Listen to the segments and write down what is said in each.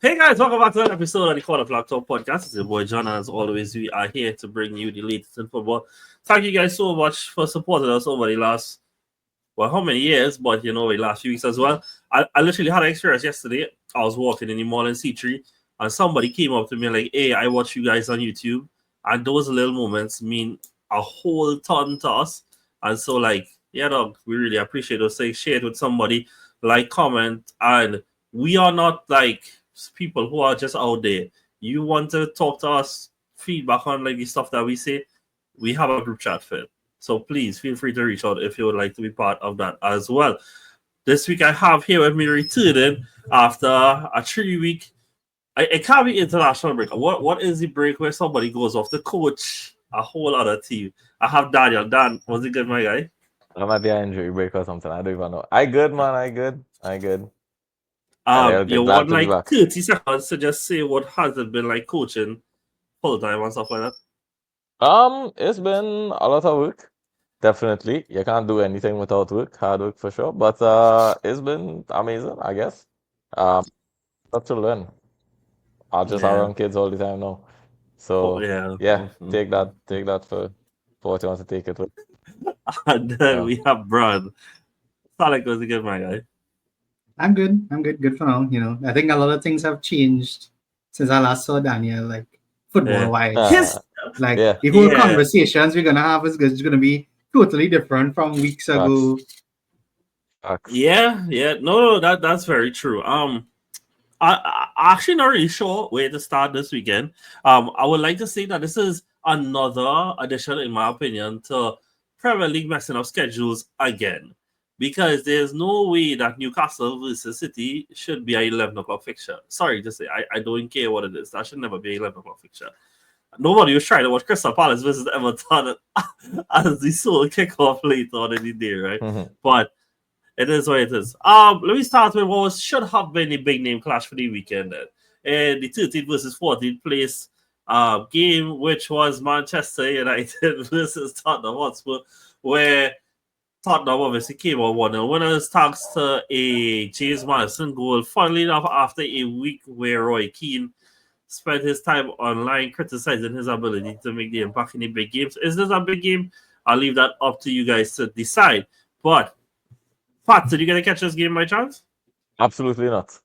Hey guys, welcome back to another episode of the Quarter Flag Talk Podcast. It's your boy John, and as always, we are here to bring you the latest in football. Thank you guys so much for supporting us over the last, how many years? But the last few weeks as well. I literally had an experience yesterday. I was walking in the mall in C3, and somebody came up to me like, "Hey, I watch you guys on YouTube," and those little moments mean a whole ton to us. And so, dog, we really appreciate those things. Share it with somebody, comment, and we are not people who are just out there. You want to talk to us, feedback on the stuff that we say, we have a group chat for it. So please feel free to reach out if you would like to be part of that as well. This week I have here with me returning after a 3-week. It can't be international break. What is the break where somebody goes off to coach a whole other team? I have Daniel. Dan, was it good, my guy? I might be an injury break or something. I don't even know. I good, man. I good. You Glad want to be back. 30 seconds to just say what has it been like coaching full time and stuff like that? It's been a lot of work. Definitely. You can't do anything without work. Hard work for sure. But it's been amazing, I guess. Lot to learn. I'll just around kids all the time now. So yeah. take that for what you want to take it with. And then we have Brad. Sonic was a good, my guy. I'm good. Good for now. I think a lot of things have changed since I last saw Daniel, football-wise. The whole conversations we're gonna have is gonna be totally different from weeks ago. Facts. Yeah. No, that's very true. I actually not really sure where to start this weekend. I would like to say that this is another addition, in my opinion, to Premier League messing up schedules again. Because there's no way that Newcastle versus City should be an 11 o'clock fixture. Sorry to say, I don't care what it is. That should never be an 11 o'clock fixture. Nobody was trying to watch Crystal Palace versus Everton as the sole kickoff later on in the day, right? Mm-hmm. But it is what it is. Let me start with what should have been a big name clash for the weekend. And the 13th versus 14th place game, which was Manchester United versus Tottenham Hotspur, where Tottenham obviously came on 1-0 winners thanks to a James Maddison goal. Funnily enough, after a week where Roy Keane spent his time online criticizing his ability to make the impact in the big games. Is this a big game? I'll leave that up to you guys to decide. But Pat, did you get to catch this game by chance? Absolutely not.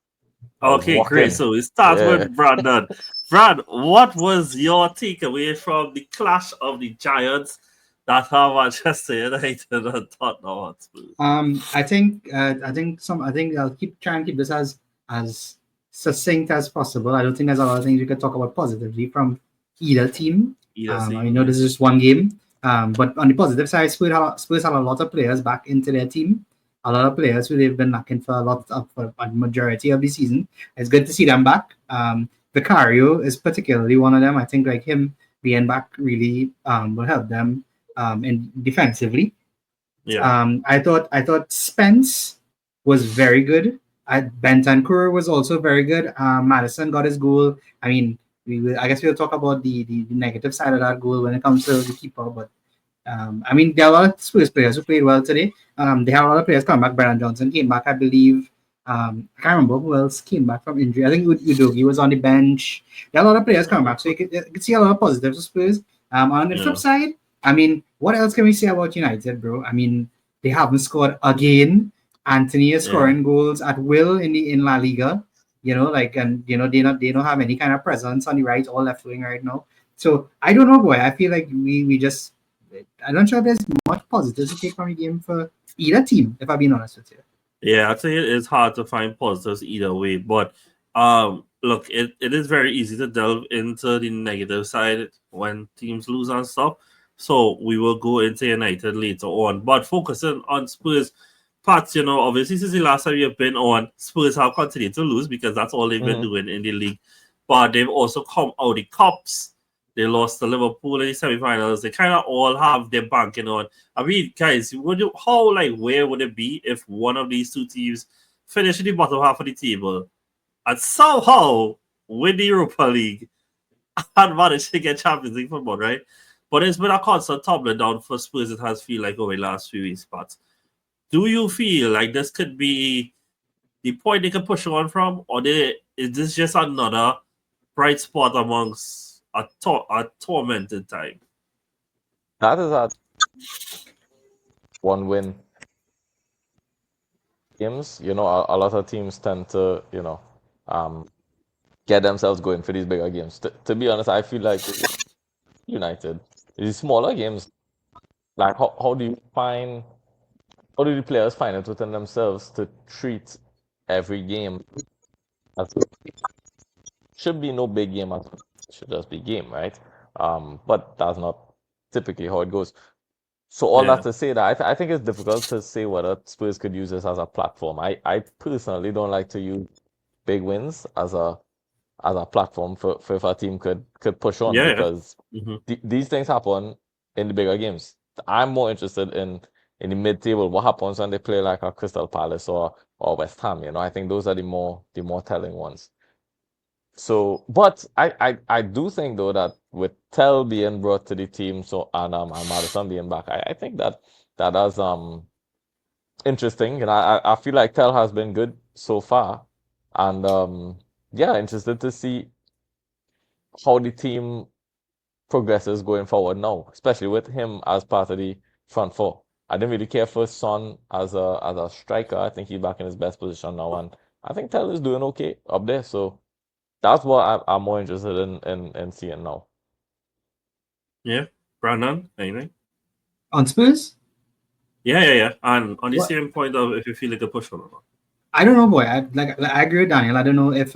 Okay, great. So we start with Brandon. Brad, what was your takeaway from the clash of the Giants that have Manchester United and Tottenham Hotspur? I think I'll try and keep this as succinct as possible. I don't think there's a lot of things we could talk about positively from either team. I know this is just one game. But on the positive side, Spurs had a lot of players back into their team. A lot of players who they've been lacking for a majority of the season. It's good to see them back. Vicario is particularly one of them. I think him being back really will help them in defensively. Yeah. I thought Spence was very good. Bentancur was also very good. Maddison got his goal. I mean, I guess we'll talk about the negative side of that goal when it comes to the keeper, but there are a lot of Spurs players who played well today. They have a lot of players coming back. Brennan Johnson came back, I believe. I can't remember who else came back from injury. I think Udogi was on the bench. There are a lot of players coming back, so you could see a lot of positives of Spurs. On the flip side, what else can we say about United, bro? They haven't scored again. Anthony is scoring goals at will in La Liga. They don't have any kind of presence on the right or left wing right now. So I don't know, boy. I feel like we just. I'm not sure if there's much positive to take from the game for either team, if I'm being honest with you. Yeah, I'd say it is hard to find positives either way. But look, it is very easy to delve into the negative side when teams lose and stuff. So we will go into United later on. But focusing on Spurs, Pat, obviously since the last time you've been on, Spurs have continued to lose because that's all they've been doing in the league. But they've also come out the cups. They lost to Liverpool in the semi-finals. They kind of all have their banking on. Guys, where would it be if one of these two teams finished in the bottom half of the table and somehow win the Europa League and manage to get Champions League football, right? But it's been a constant tumbling down for Spurs. It has feel like over the last few weeks. But do you feel like this could be the point they can push on from, or they is this just another bright spot amongst a tormented time? That is a one win games. You know, a lot of teams tend to, get themselves going for these bigger games. To be honest, I feel like United, these smaller games, like how do the players find it within themselves to treat every game as should be no big game at all. It should just be game, right? But that's not typically how it goes. So all Yeah. that to say that I think it's difficult to say whether Spurs could use this as a platform. I personally don't like to use big wins as a platform for if a team could push on Yeah. because Mhm. these things happen in the bigger games. I'm more interested in the mid-table. What happens when they play like a Crystal Palace or West Ham? You know, I think those are the more telling ones. So, but I do think though that with Tell being brought to the team, so and Madison being back, I think that is interesting, and I feel like Tell has been good so far, and yeah, interested to see how the team progresses going forward now, especially with him as part of the front four. I didn't really care for Son as a striker. I think he's back in his best position now, and I think Tell is doing okay up there. So that's what I'm more interested in seeing now. Yeah. Brandon, anything? On Spurs? Yeah. And on the What? same point of if you feel like a push on or not. I don't know, boy. I agree with Daniel. I don't know if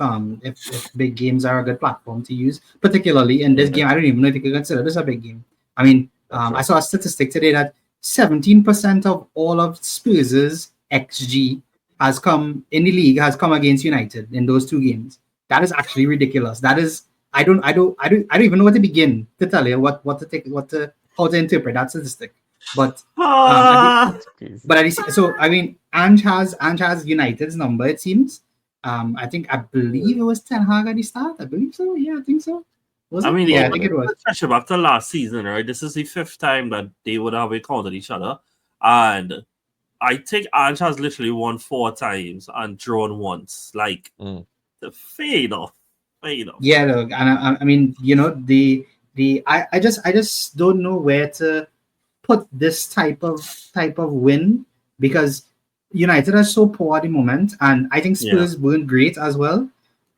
big games are a good platform to use, particularly in this game. I don't even know if you could consider this a big game. I mean, That's I right. saw a statistic today that 17% of all of Spurs' XG has come in the league has come against United in those two games. That is actually ridiculous. That is I don't even know where to begin to tell you how to interpret that statistic. But Ah, It's crazy. but at least, so I mean, Ange has United's number. It seems. I believe it was Ten Hag at the start. I believe so. Yeah, I think so. Was I it? mean, Yeah, I Probably. think it was. especially after last season, right? This is the fifth time that they would have encountered each other. And I think Ange has literally won 4 times and drawn once. Like, Mm. the fade off. Fade off. Yeah, look, and I mean, I just don't know where to put this type of win because United are so poor at the moment, and I think Yeah. Spurs weren't great as well.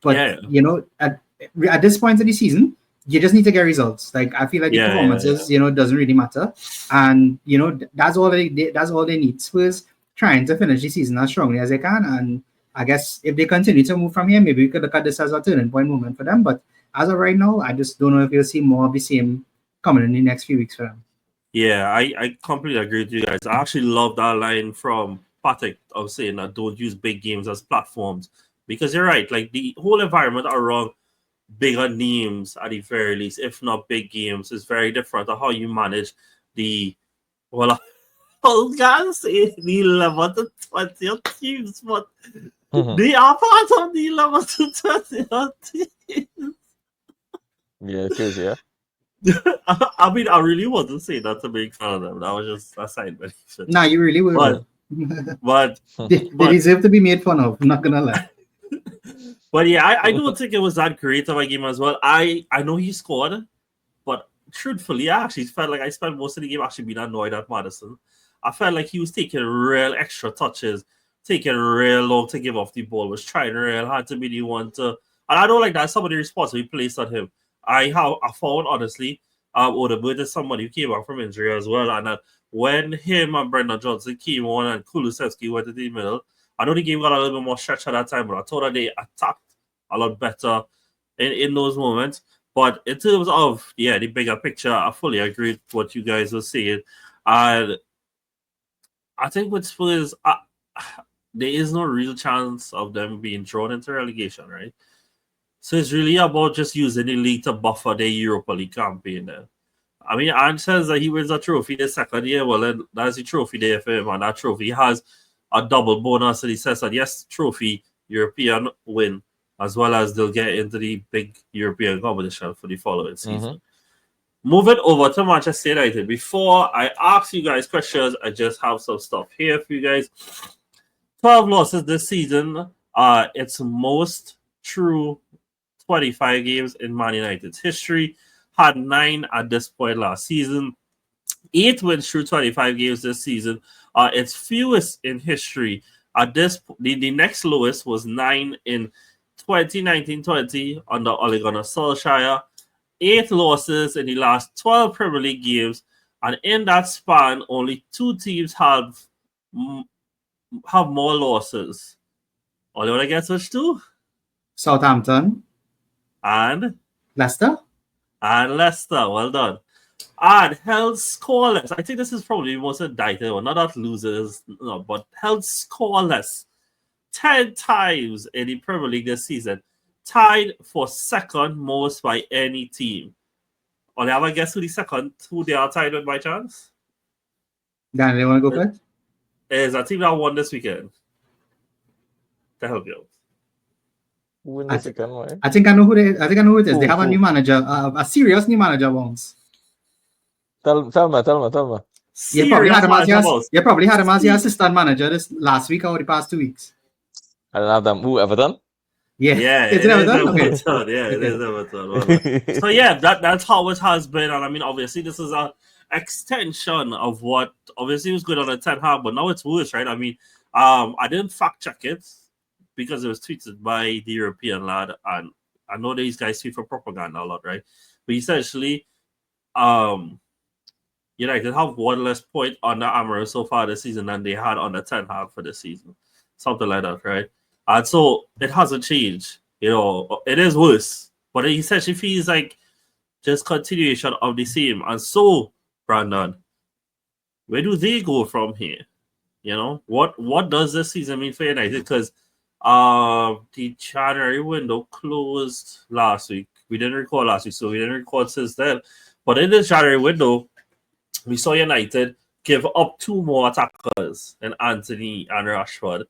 But Yeah. at this point of the season, you just need to get results. Like I feel like the Yeah. performances, doesn't really matter, and that's all they need. Spurs trying to finish the season as strongly as they can, and I guess if they continue to move from here, maybe we could look at this as a turning point moment for them. But as of right now, I just don't know if you'll see more of the same coming in the next few weeks for them. Yeah, I completely agree with you guys. I actually love that line from Patrick of saying that don't use big games as platforms because you're right. Like the whole environment around bigger names at the very least, if not big games, is very different to how you manage the well. I was gonna say the 11 to 20 teams, but they are part of the 11 to 20 teams. Yeah, crazy, yeah. I mean, I really wasn't saying that to make fun of them. That was just a side benefit. Nah, you really will. But but they but deserve to be made fun of. I'm not gonna lie. but yeah, I don't think it was that great of a game as well. I know he scored, but truthfully, I actually felt like I spent most of the game actually being annoyed at Madison. I felt like he was taking real extra touches, taking real long to give off the ball, was trying real hard to be the one to. And I don't like that some of the responsibility placed on him. I found honestly, Odegaard is somebody who came back from injury as well, and when him and Brendan Johnson came on and Kulusevski went into the middle, I know the game got a little bit more stretched at that time, but I thought that they attacked a lot better in those moments. But in terms of the bigger picture, I fully agree with what you guys were saying. And I think with Spurs, there is no real chance of them being drawn into relegation, right? So it's really about just using the league to buffer their Europa League campaign there. I mean, Ange says that he wins a trophy the second year. Well, then that's the trophy there for him, and that trophy has a double bonus. And he says that yes, trophy, European win, as well as they'll get into the big European competition for the following season. Moving over to Manchester United. Before I ask you guys questions, I just have some stuff here for you guys. 12 losses this season. It's most through 25 games in Man United's history. Had 9 at this point last season. 8 wins through 25 games this season. Its fewest in history. At this, the next lowest was 9 in 2019-20 under Ole Gunnar Solskjaer. 8 losses in the last 12 Premier League games, and in that span, only 2 teams have more losses. Only want to guess which 2? Southampton And Leicester. Well done. And held scoreless. I think this is probably the most indicted one. Not that losers, no, but held scoreless 10 times in the Premier League this season. Tied for second most by any team. Only have a guess who they are tied with by chance? Dan, you want to go first? Is a team that won this weekend. To help you out. Win the second one. I think I know who it is. They have a Who? new manager, a serious new manager once. Tell me. You probably had him as Serious your, you probably had him as your assistant manager this last week or the past 2 weeks. I don't have them. Who, Everton? Yeah, It is it Everton? Okay. Everton. Yeah, it is Everton. So yeah, that's how it has been. And I mean, obviously, this is an extension of what obviously was good on the Ten Hag, but now it's worse, right? I mean, I didn't fact check it because it was tweeted by the European lad, and I know these guys tweet for propaganda a lot, right? But essentially, United have 1 less point under Amorim so far this season than they had on the Ten Hag for the season, something like that, right? And so it hasn't changed. You know, it is worse, but it essentially feels like just continuation of the same. And so, Brandon, where do they go from here? You know, what does this season mean for United? Because the January window closed last week. We didn't record last week, so we didn't record since then. But in this January window, we saw United give up 2 more attackers in Anthony and Rashford.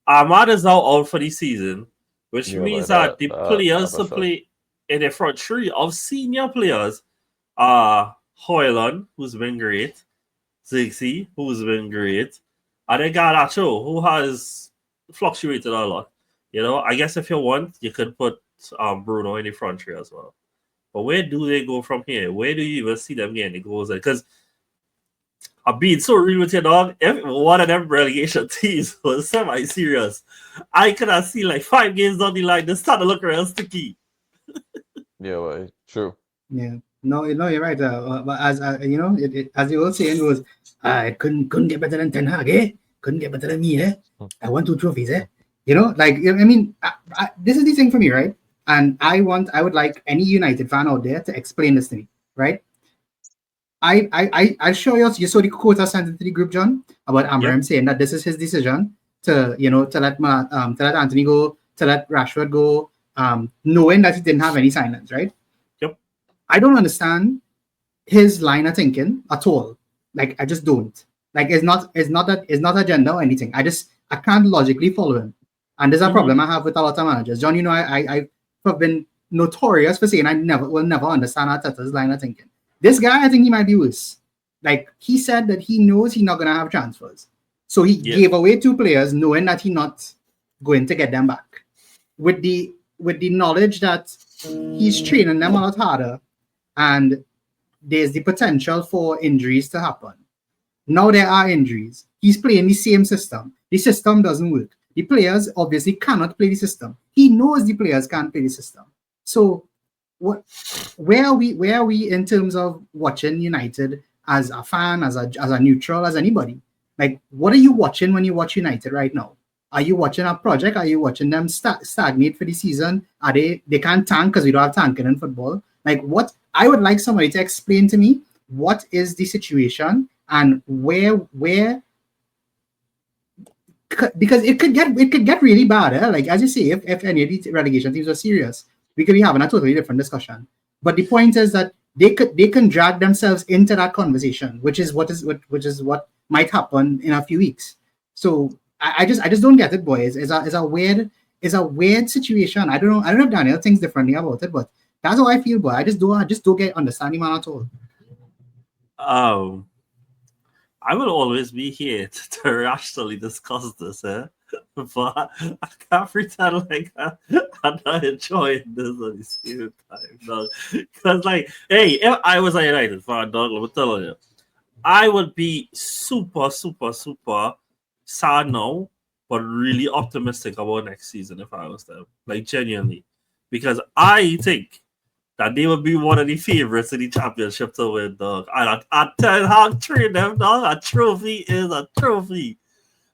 Ahmad is now out for the season, which means that the players to play in the front 3 of senior players are Højlund, who's been great, Ziggy, who's been great, and then Garnacho, who has fluctuated a lot. You know, I guess if you want, you could put Bruno in the front 3 as well. But where do they go from here? Where do you even see them getting the goals? Because I'm being so real with you, dog. If one of them relegation teams was semi-serious, I could have seen like 5 games down the line, they start to look real sticky. Yeah, well, true. Yeah. No, you're right. But as you know, as the old saying goes, it couldn't get better than Ten Hag, eh? Couldn't get better than me, eh? I won 2 trophies, eh? You know, like I mean, this is the thing for me, right? And I would like any United fan out there to explain this to me, right? I show you saw the quote I sent into the group, John, about Amorim saying that this is his decision to let Anthony go, to let Rashford go, knowing that he didn't have any signings, right? Yep. I don't understand his line of thinking at all. Like I just don't. Like it's not agenda or anything. I can't logically follow him. And there's a problem I have with a lot of managers. John, you know, I have been notorious for saying I will never understand Arteta's line of thinking. This guy, I think he might be worse. Like he said that he knows he's not gonna have transfers. So he gave away 2 players knowing that he's not going to get them back. With the knowledge that he's training them a lot harder and there's the potential for injuries to happen. Now there are injuries. He's playing the same system. The system doesn't work. The players obviously cannot play the system. He knows the players can't play the system. So where are we in terms of watching United as a fan, as a neutral, as anybody? Like, what are you watching when you watch United right now? Are you watching a project? Are you watching them stagnate for the season? Are they can't tank because we don't have tanking in football? Like, what? I would like somebody to explain to me what is the situation and where because it could get really bad. Like as you say, if any of these relegation teams are serious, we could be having a totally different discussion. But the point is that they can drag themselves into that conversation, which is what might happen in a few weeks. So I just don't get it, boys. It's a weird situation. I don't know if Daniel thinks differently about it, but that's how I feel, boy. I just don't get understanding man at all. I will always be here to rationally discuss this. But I can't pretend like I'm not enjoying this at the same time, dog. Because, like, hey, if I was a United fan, dog, I'm telling you, I would be super, super, super sad now, but really optimistic about next season if I was them. Like, genuinely. Because I think that they would be one of the favorites in the championship to win, dog. And I tell how train them, dog, a trophy is a trophy.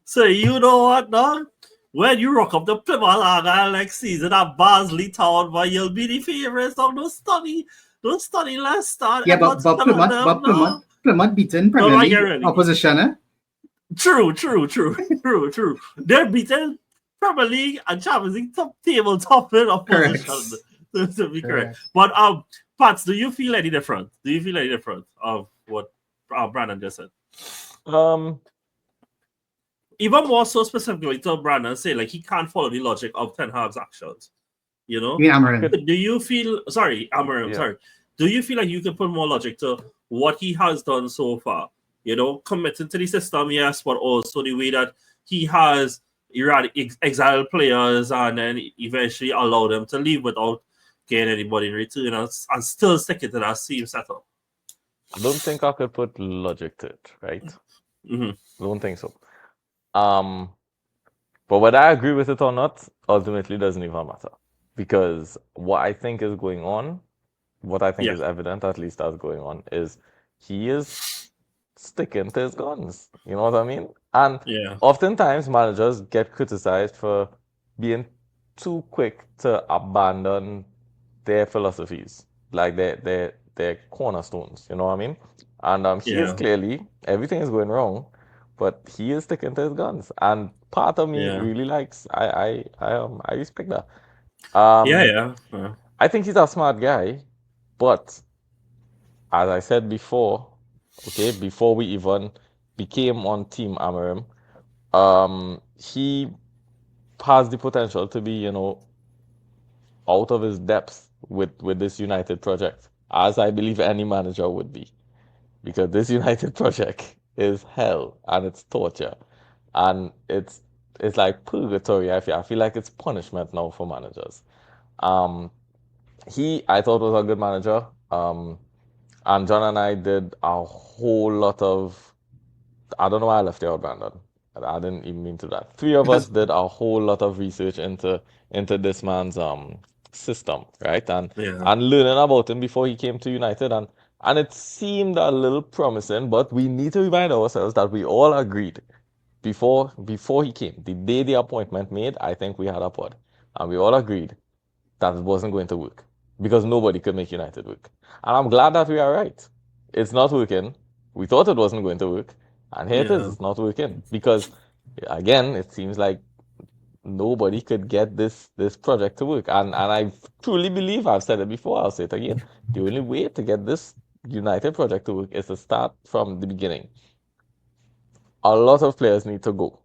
So you know what, dog? When you rock up the Plymouth Argyle next season at Barnsley Town, but you'll be the favorites, dog. Don't study Leicester. Yeah, Everyone's but telling Plymouth, them, dog. Plymouth beaten No, Premier I League get ready. opposition, eh? True. They're beating Premier League and Champions League top table top in opposition. To be correct. But Pats, do you feel any different? Do you feel any different of what Brandon just said? Even more so specifically to Brandon say like he can't follow the logic of Ten Hag's actions. You know? You mean Amorim? Do you feel sorry, Amorim, Yeah. sorry. Do you feel like you can put more logic to what he has done so far? You know, committing to the system, yes, but also the way that he has exiled players and then eventually allowed them to leave without getting anybody in return and still sticking to that same setup. I don't think I could put logic to it, right? Mm-hmm. Don't think so. But whether I agree with it or not, ultimately doesn't even matter. Because what I think is going on, what I think is evident, at least as going on, is he is sticking to his guns. You know what I mean? And oftentimes managers get criticized for being too quick to abandon their philosophies, like their cornerstones. You know what I mean? And he is clearly everything is going wrong, but he is sticking to his guns. And part of me really likes. I respect that. I think he's a smart guy, but as I said before, okay, before we even became on Team Amorim, he has the potential to be, out of his depth with this United project, as I believe any manager would be, because this United project is hell and it's torture, and it's like purgatory. I feel like it's punishment now for managers. I thought was a good manager. And John and I did a whole lot of. I don't know why I left you out, Brandon. I didn't even mean to that. Three of us did a whole lot of research into this man's system, right? And learning about him before he came to United, and it seemed a little promising, but we need to remind ourselves that we all agreed before he came, the day the appointment made, I think we had a pod, and we all agreed that it wasn't going to work because nobody could make United work. And I'm glad that we are right. It's not working. We thought it wasn't going to work, and here it is. It's not working because, again, it seems like nobody could get this project to work. And I truly believe, I've said it before, I'll say it again, the only way to get this United project to work is to start from the beginning. A lot of players need to go,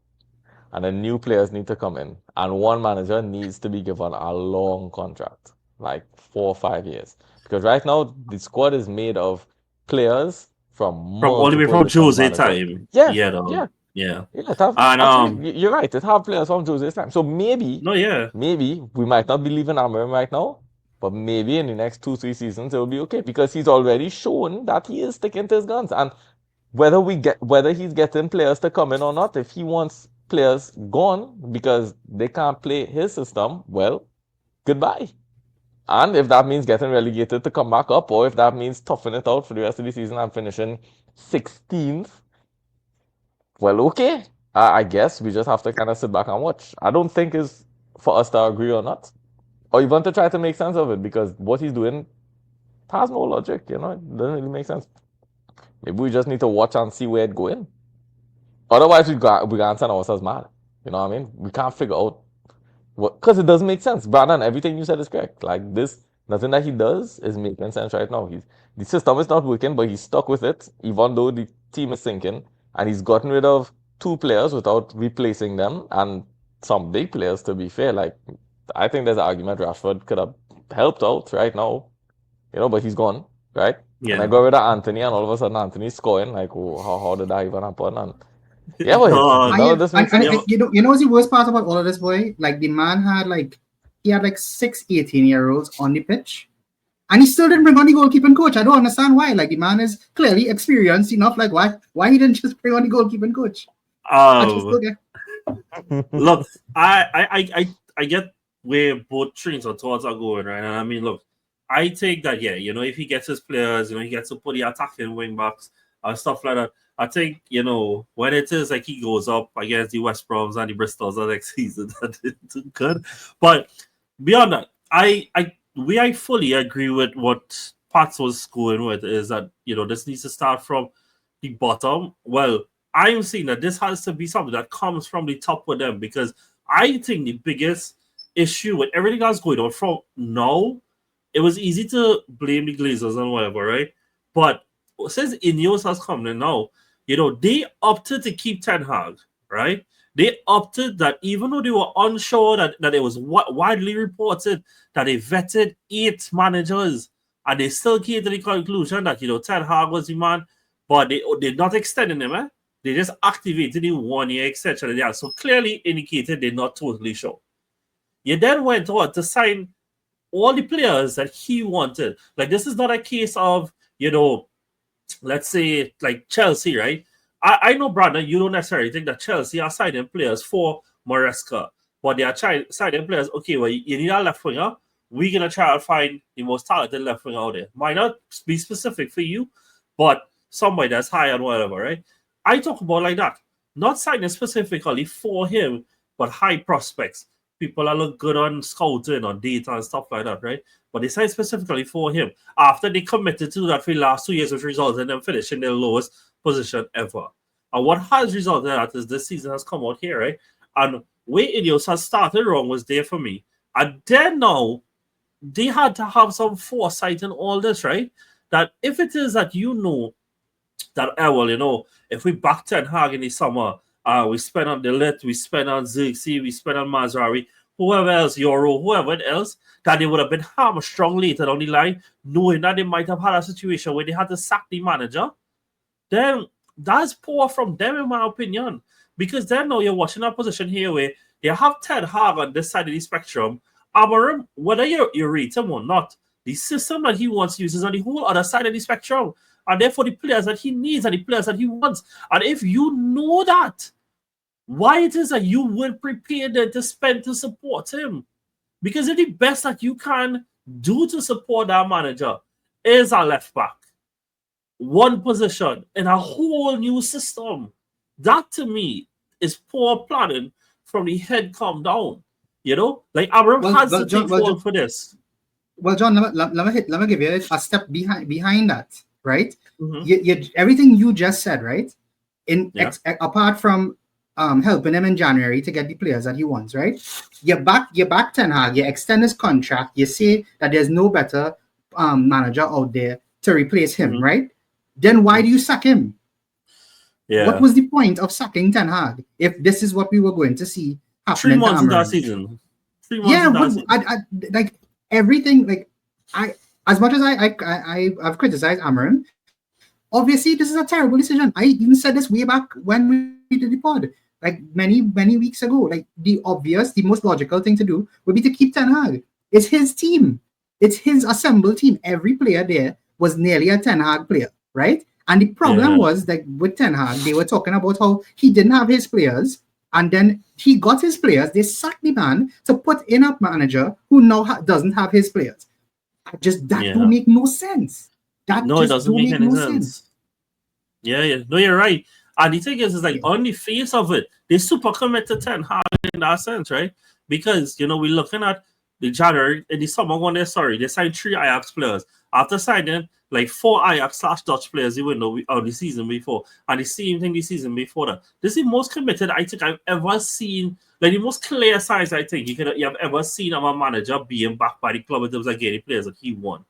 and then new players need to come in, and one manager needs to be given a long contract, like 4 or 5 years, because right now the squad is made of players from all the way from Jose time. Yeah. Actually, you're right. It have players from Jose's time. So maybe we might not believe in Amorim right now, but maybe in the next 2-3 seasons it will be okay because he's already shown that he is sticking to his guns. And whether he's getting players to come in or not, if he wants players gone because they can't play his system, well, goodbye. And if that means getting relegated to come back up, or if that means toughing it out for the rest of the season and finishing 16th, well, okay. I guess we just have to kind of sit back and watch. I don't think it's for us to agree or not, or even to try to make sense of it, because what he's doing has no logic. It doesn't really make sense. Maybe we just need to watch and see where it's going. Otherwise, we can't send ourselves mad. You know what I mean? We can't figure out what, because it doesn't make sense. Brandon, everything you said is correct. Like this, nothing that he does is making sense right now. The system is not working, but he's stuck with it, even though the team is sinking, and he's gotten rid of 2 players without replacing them, and some big players, to be fair. Like, I think there's an argument Rashford could have helped out right now, but he's gone, right? And I got rid of Anthony, and all of a sudden Anthony's scoring. Like, oh, how did that even happen? And Yeah, but Dog. none of this makes and sense. you know what's the worst part about all of this, boy? Like the man had he had 6 18-year-olds on the pitch. And he still didn't bring on the goalkeeping coach. I don't understand why. Like the man is clearly experienced enough. Like why he didn't just bring on the goalkeeping coach? I just don't get. Look, I get where both trains or thoughts are going, right? And I mean, look, I think that if he gets his players, he gets to put the attacking wing backs and stuff like that. I think when it is like he goes up against the West Broms and the Bristols the next season, that it's good. But beyond that, I fully agree with what Pats was going with is that this needs to start from the bottom. Well, I'm saying that this has to be something that comes from the top with them because I think the biggest issue with everything that's going on from now, it was easy to blame the Glazers and whatever, right? But since Ineos has come in now, they opted to keep Ten Hag, right? They opted that even though they were unsure that it was widely reported that they vetted 8 managers and they still came to the conclusion that, Ten Hag was the man, but they're not extending him, eh? They just activated the 1-year extension. Yeah, so clearly indicated they're not totally sure. You then went on to sign all the players that he wanted. Like, this is not a case of, let's say, like Chelsea, right? I know, Brandon, you don't necessarily think that Chelsea are signing players for Maresca, but they are signing players. Okay, well, you need a left winger. We're going to try to find the most talented left winger out there. Might not be specific for you, but somebody that's high and whatever, right? I talk about like that. Not signing specifically for him, but high prospects. People that look good on scouting, on data and stuff like that, right? But they signed specifically for him after they committed to that for the last 2 years, which resulted in them finishing their lowest position ever. And what has resulted in that is this season has come out here, right? And where Ineos has started wrong was there for me. And then now, they had to have some foresight in all this, right? That if it is that that, if we back Ten Hag in the summer, we spend on Delit, we spend on Zirkzee, we spend on Mazraoui, whoever else, Euro, whoever else, that they would have been hamstrung later down the line, knowing that they might have had a situation where they had to sack the manager, then that's poor from them, in my opinion. Because then now you're watching a position here where they have Ten Hag on this side of the spectrum. Amorim, whether you rate him or not, the system that he wants to use is on the whole other side of the spectrum. And therefore, the players that he needs and the players that he wants. And if you know that, why it is that you will prepare then to spend to support him? Because if the best that you can do to support that manager is a left back, one position in a whole new system, that to me is poor planning from the head come down. Like Amorim has to take fault for this. Well, John, let me give you a step behind that, right? Mm-hmm. You everything you just said, right? Apart from helping him in January to get the players that he wants, right? You back Ten Hag, you extend his contract, you say that there's no better manager out there to replace him, right? Then why do you sack him? Yeah. What was the point of sacking Ten Hag if this is what we were going to see happen? 3 months in that season. 3 months in that season. I like everything. Like as much as I've criticized Amorim, obviously this is a terrible decision. I even said this way back when we did the pod, like many weeks ago. Like the most logical thing to do would be to keep Ten Hag. It's his team. It's his assembled team. Every player there was nearly a Ten Hag player, right? And the problem was that with Ten Hag, they were talking about how he didn't have his players, and then he got his players. They sacked the man to put in a manager who now doesn't have his players. Don't make no sense. It doesn't make any sense. Yeah. No, you're right. And the thing is like on the face of it, they super commit to Ten Hag in that sense, right? Because we're looking at the January in the summer when they signed 3 Ajax players. After signing like 4 Ajax/Dutch players, even though the season before, and the same thing the season before that. This is the most committed I think I've ever seen, like the most clear signs I think you have ever seen of a manager being backed by the club in terms of getting players that he won.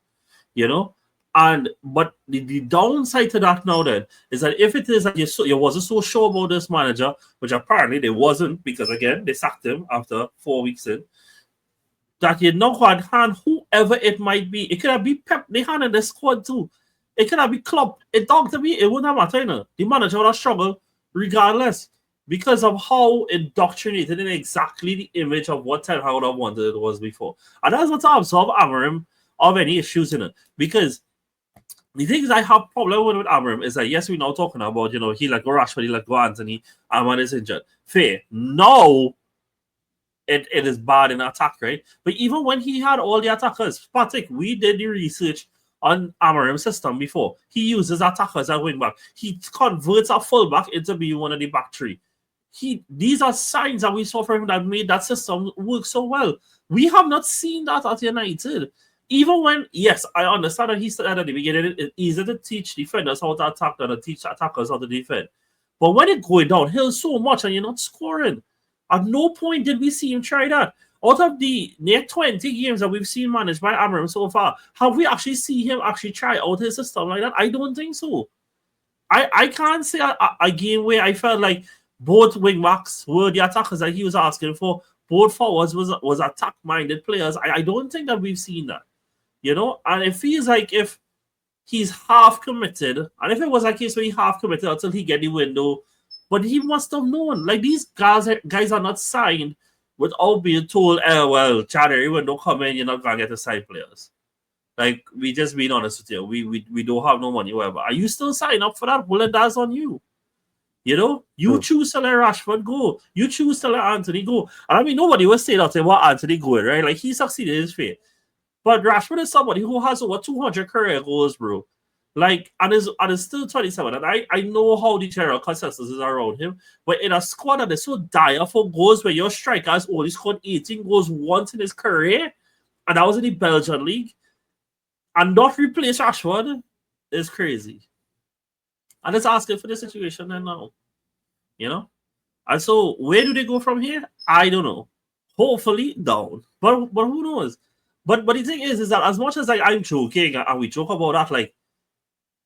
But the downside to that now then is that if it is that you wasn't so sure about this manager, which apparently they wasn't, because again they sacked him after 4 weeks in, that you now had hand whoever it might be. It could have been Pep, they had in the squad too. It could have been Klopp. It talked to me, it wouldn't have mattered. The manager would have struggled regardless, because of how indoctrinated in exactly the image of what Ten Hag would have wanted it was before. And that's what I observe Amorim of any issues in it. Because the things I have problem with Amorim is that, yes, we're now talking about, he let go Rashford, he let go Anthony, Ahmad is injured. Fair. No, it is bad in attack, right? But even when he had all the attackers, Patrick, we did the research on Amorim's system before. He uses attackers at wing back. He converts a fullback into being one of the back three. These are signs that we saw from him that made that system work so well. We have not seen that at United. Even when, yes, I understand that he said at the beginning, it's easier to teach defenders how to attack than to teach attackers how to defend. But when it going downhill so much and you're not scoring, at no point did we see him try that. Out of the near 20 games that we've seen managed by Amorim so far, have we actually seen him actually try out his system like that? I don't think so. I can't say a game where I felt like both wing backs were the attackers that he was asking for. Both forwards was attack-minded players. I don't think that we've seen that. And it feels like if he's half committed, and if it was a case where he half committed until he get the window, but he must have known. Like, these guys are not signed without being told, well, January window come in, you're not going to get to sign players. Like, we just being honest with you. We don't have no money, whatever. Are you still signing up for that? Well, that's on you. You choose to let Rashford go. You choose to let Anthony go. And I mean, nobody will say that they want Anthony going, right? Like, he succeeded in his fate. But Rashford is somebody who has over 200 career goals, bro. Like, and is still 27. And I know how the general consensus is around him. But in a squad that is so dire for goals, where your striker has only scored 18 goals once in his career, and that was in the Belgian league, and not replace Rashford is crazy. And it's asking for the situation then now. And so where do they go from here? I don't know. Hopefully down. But who knows? But the thing is that as much as I'm joking and we joke about that, like,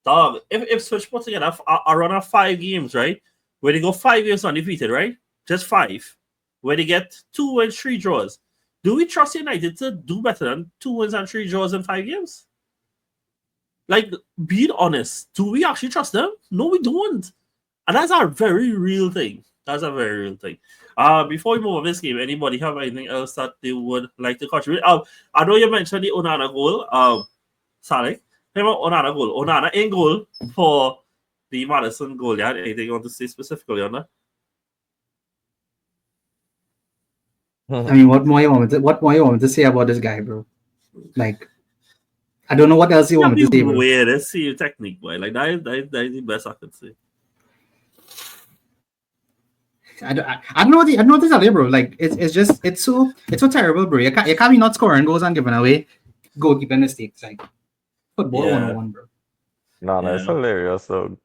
dog, if Switch put together a run of 5 games, right? Where they go 5 games undefeated, right? Just 5. Where they get 2 wins, 3 draws. Do we trust United to do better than 2 wins and 3 draws in 5 games? Like, being honest, do we actually trust them? No, we don't. And that's a very real thing. That's a very real thing. Before we move on this game, anybody have anything else that they would like to contribute? I know you mentioned the Onana goal. Saleh, Onana goal. Onana in goal for the Madison goal. Yeah, anything you want to say specifically on that? I mean, what more you want me to say about this guy, bro? Like, I don't know what else you want me to say, bro. Weird. Let's see your technique, boy. Like, that is the best I could say. I don't know what to tell you, bro. Like, it's so terrible, bro. You can't be not scoring goals and giving away goalkeeping mistakes. Like, football 101, bro. No, it's hilarious. So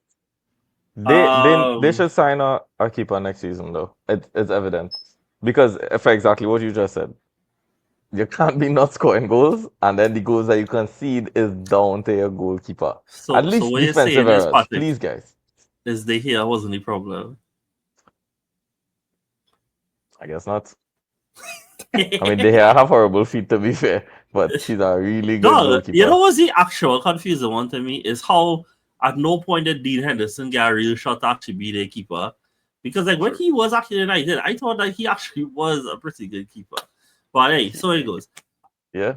they should sign a keeper next season, though. It's evident, because for exactly what you just said, you can't be not scoring goals, and then the goals that you concede is down to your goalkeeper. So, at least defensive errors, please, guys. Is the here wasn't the problem? I guess not. I mean, they have horrible feet, to be fair, but she's a really good goalkeeper. You know what's the actual confusing one to me is how at no point did Dean Henderson get a real shot to actually be their keeper. Because like when he was actually United, I thought that he actually was a pretty good keeper. But hey, so it goes. Yeah.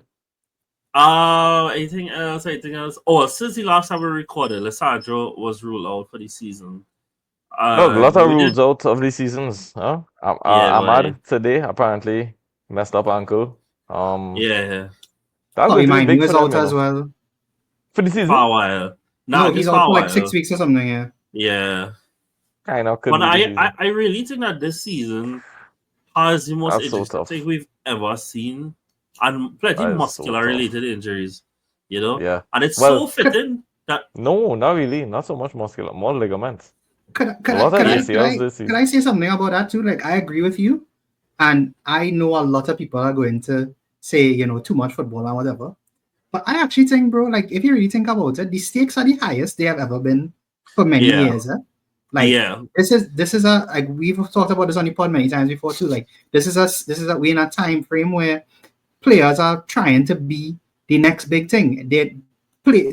Anything else? Oh, since the last time we recorded, Lissandro was ruled out for the season. A lot of rules out of the seasons, huh? Ahmad today apparently messed up ankle. Yeah. He was out as well for the season. For a while. No, he's out for like 6 weeks or something. Yeah. Yeah. Kind of. But I really think that this season has the most interesting thing we've ever seen, and plenty muscular related injuries. Yeah. And it's so fitting that no, not really, not so much muscular, more ligaments. Could I say something about that too? Like, I agree with you, and I know a lot of people are going to say, too much football and whatever. But I actually think, bro, like, if you really think about it, the stakes are the highest they have ever been for many years. Like, this is a, like, we've talked about this on the pod many times before too. Like, this is we're in a time frame where players are trying to be the next big thing.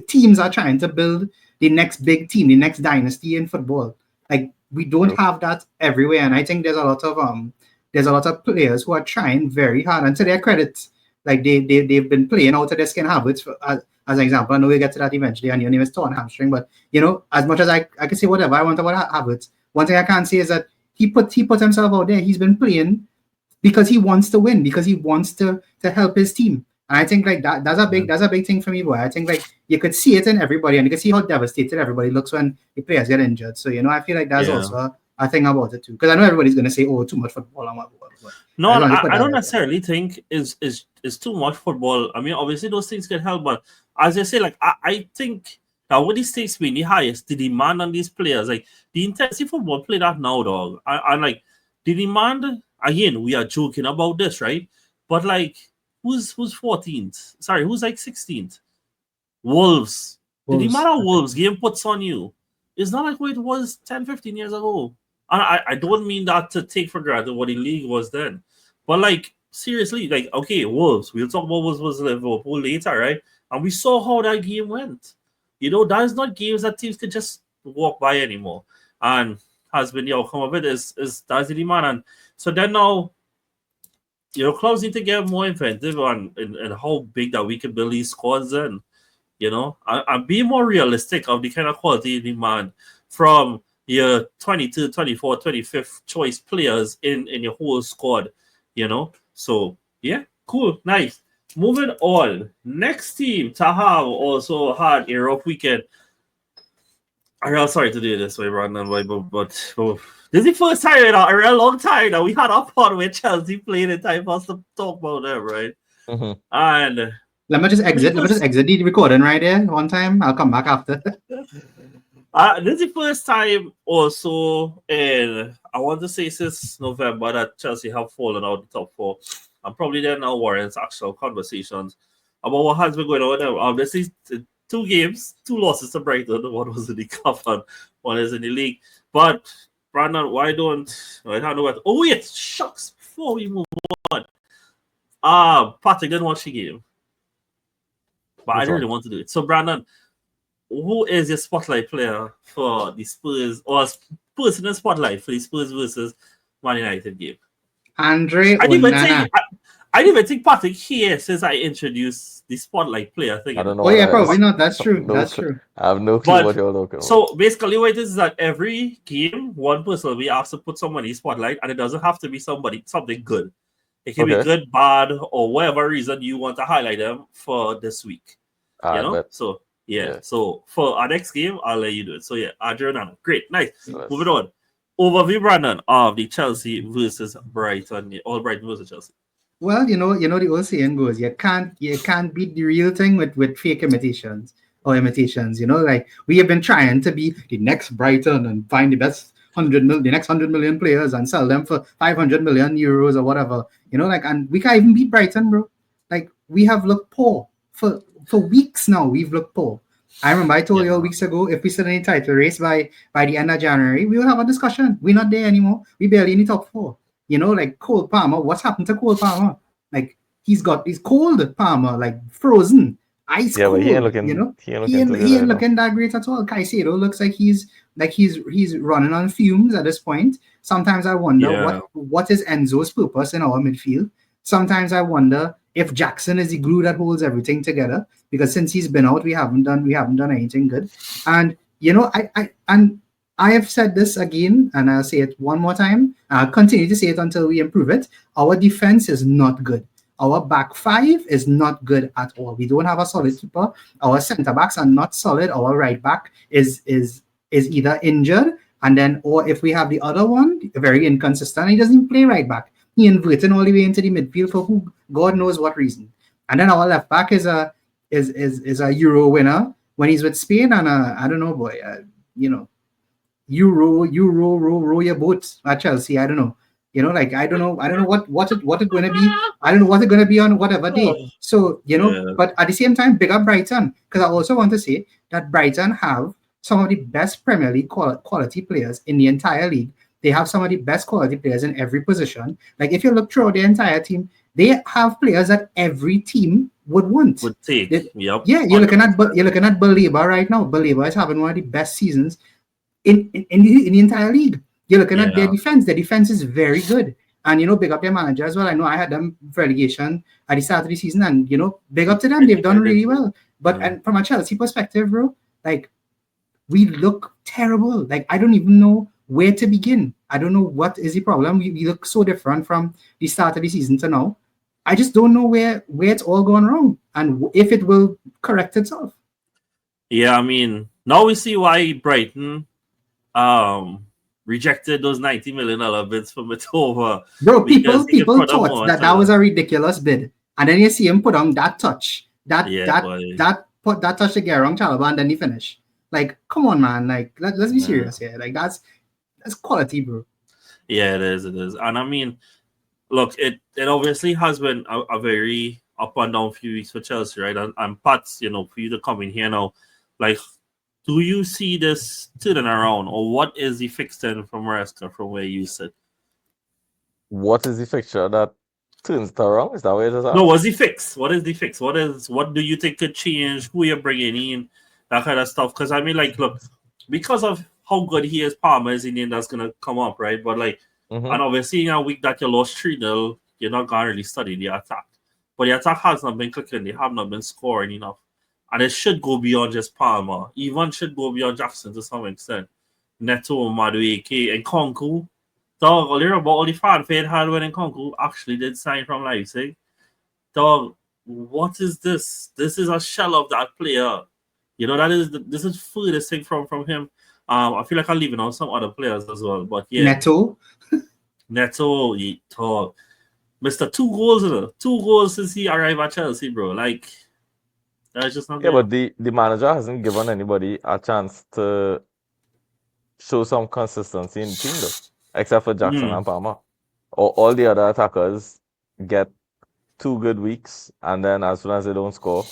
Teams are trying to build the next big team, the next dynasty in football. Like, we don't have that everywhere, and I think there's a lot of players who are trying very hard, and to their credit, like they've been playing out of their skin. Habits, as an example. I know we'll get to that eventually, and your name is torn hamstring, but as much as I can say whatever I want about Havertz, one thing I can't say is that he put himself out there. He's been playing because he wants to win, because he wants to help his team. And I think like that's a big thing for me, boy. I think like you could see it in everybody, and you can see how devastated everybody looks when the players get injured. So I feel like that's also a thing about it too. Because I know everybody's gonna say, "Oh, too much football and whatever." No, I don't necessarily think is too much football. I mean, obviously those things can help, but as I say, like I think that what these stakes being the highest, the demand on these players, like the intensity football play that now, dog. I like the demand. Again, we are joking about this, right? But like, who's 14th? Sorry, who's like 16th? Wolves. The demand of Wolves game puts on you. It's not like what it was 10, 15 years ago. And I don't mean that to take for granted what the league was then. But like, seriously, like, okay, Wolves. We'll talk about Wolves versus Liverpool later, right? And we saw how that game went. That is not games that teams could just walk by anymore. And has been the outcome of it is that's the demand. And so then now, clubs need to get more inventive in how big that we can build these squads in, and be more realistic of the kind of quality demand from your 22, 24, 25th choice players in your whole squad, So, yeah, cool, nice. Moving on. Next team to have also had a rough weekend. I'm sorry to do this way, Brandon, but this is the first time in a real long time that we had a pod where Chelsea played in time for us to talk about them, right? Mm-hmm. And let me just exit the recording right there one time. I'll come back after. This is the first time also in, I want to say since November, that Chelsea have fallen out of the top four. And probably there now warrants actual conversations about what has been going on with them. This is 2 games, 2 losses to Brighton. One was in the cup and one is in the league. But Brandon, I don't know what. Oh wait, shucks! Before we move on, Patrick didn't watch the game, but I didn't really want to do it. So Brandon, who is your spotlight player for the Spurs, or personal spotlight for the Spurs versus Man United game? Andre Onana. I didn't even think Patrick here since I introduced the spotlight player thing. I don't know. Oh yeah, probably not. That's true. That's true. I have no clue what you're looking at. So basically, what it is that every game, one person will be asked to put someone in the spotlight, and it doesn't have to be something good. It can be good, bad, or whatever reason you want to highlight them for this week. So yeah. So for our next game, I'll let you do it. So yeah, Adriano, great, nice. Moving on. Overview, Brandon, of the Chelsea versus Brighton, all Brighton versus Chelsea. Well, the old saying goes, you can't beat the real thing with fake imitations. Like we have been trying to be the next Brighton and find the next 100 million players and sell them for 500 million euros or whatever. And we can't even beat Brighton, bro. Like we have looked poor for weeks now. We've looked poor. I remember I told you weeks ago, if we still in the title race by the end of January, we will have a discussion. We're not there anymore. We barely in the top 4. Like Cole Palmer. What's happened to Cole Palmer? Like he's cold Palmer, like frozen, ice cold. But he ain't looking. He ain't looking that great at all. Caicedo looks like he's running on fumes at this point. Sometimes I wonder what is Enzo's purpose in our midfield. Sometimes I wonder if Jackson is the glue that holds everything together, because since he's been out, we haven't done anything good. And I have said this again, and I'll say it one more time. I'll continue to say it until we improve it. Our defense is not good. Our back 5 is not good at all. We don't have a solid keeper. Our centre backs are not solid. Our right back is either injured, or if we have the other one, very inconsistent. He doesn't even play right back. He inverted all the way into the midfield for who God knows what reason. And then our left back is a Euro winner when he's with Spain, and I don't know, boy, you row your boat at Chelsea. I don't know. I don't know what it's going to be. I don't know what it's going to be on whatever day. So, but at the same time, big up Brighton, because I also want to say that Brighton have some of the best Premier League quality players in the entire league. They have some of the best quality players in every position. Like if you look throughout the entire team, they have players that every team would want. Would take. Yeah, you're looking at Baleba right now. Baleba is having one of the best seasons in the entire league. You're looking at their Yeah. defense. Their defense is very good. And, big up their manager as well. I know I had them relegation at the start of the season, and, big up to them. They've done really well. But and from a Chelsea perspective, bro, like, we look terrible. Like, I don't even know where to begin. I don't know what is the problem. We look so different from the start of the season to now. I just don't know where it's all gone wrong and if it will correct itself. Yeah, I mean, now we see why Brighton rejected those $90 million bids for Matova. Bro, because people thought that was a ridiculous bid. And then you see him put on that touch. That touch to get around Chalobah, and then he finish. Like, come on, man. Like, let's be serious here. Like, that's quality, bro. Yeah, it is. And I mean, look, it obviously has been a very up and down few weeks for Chelsea, right? And Pats, for you to come in here now, like, do you see this turning around, or what is the fix then from Maresca from where you sit? What is the fixture that turns it around? Is that what it is? No, what's the fix? What is the fix? What do you think could change? Who you're bringing in? That kind of stuff. Because I mean, like, look, because of how good he is, Palmer is the name that's gonna come up, right? But like, and obviously in a week that you lost 3-0, you're not gonna really study the attack. But the attack has not been clicking. They have not been scoring enough. And it should go beyond just Palmer. Even should go beyond Jackson to some extent. Neto, Madueke, and Konku. Dog, a little about all the fanfare it had when Konku actually did sign from Leipzig. Dog, what is this? This is a shell of that player. This is furthest thing from him. I feel like I'm leaving out some other players as well. But yeah. Neto, dog. Mr. 2 goals, 2 goals since he arrived at Chelsea, bro. Like, that's just not good. But the manager hasn't given anybody a chance to show some consistency in the team, though, except for Jackson and Palmer. All the other attackers get 2 good weeks, and then as soon as they don't score,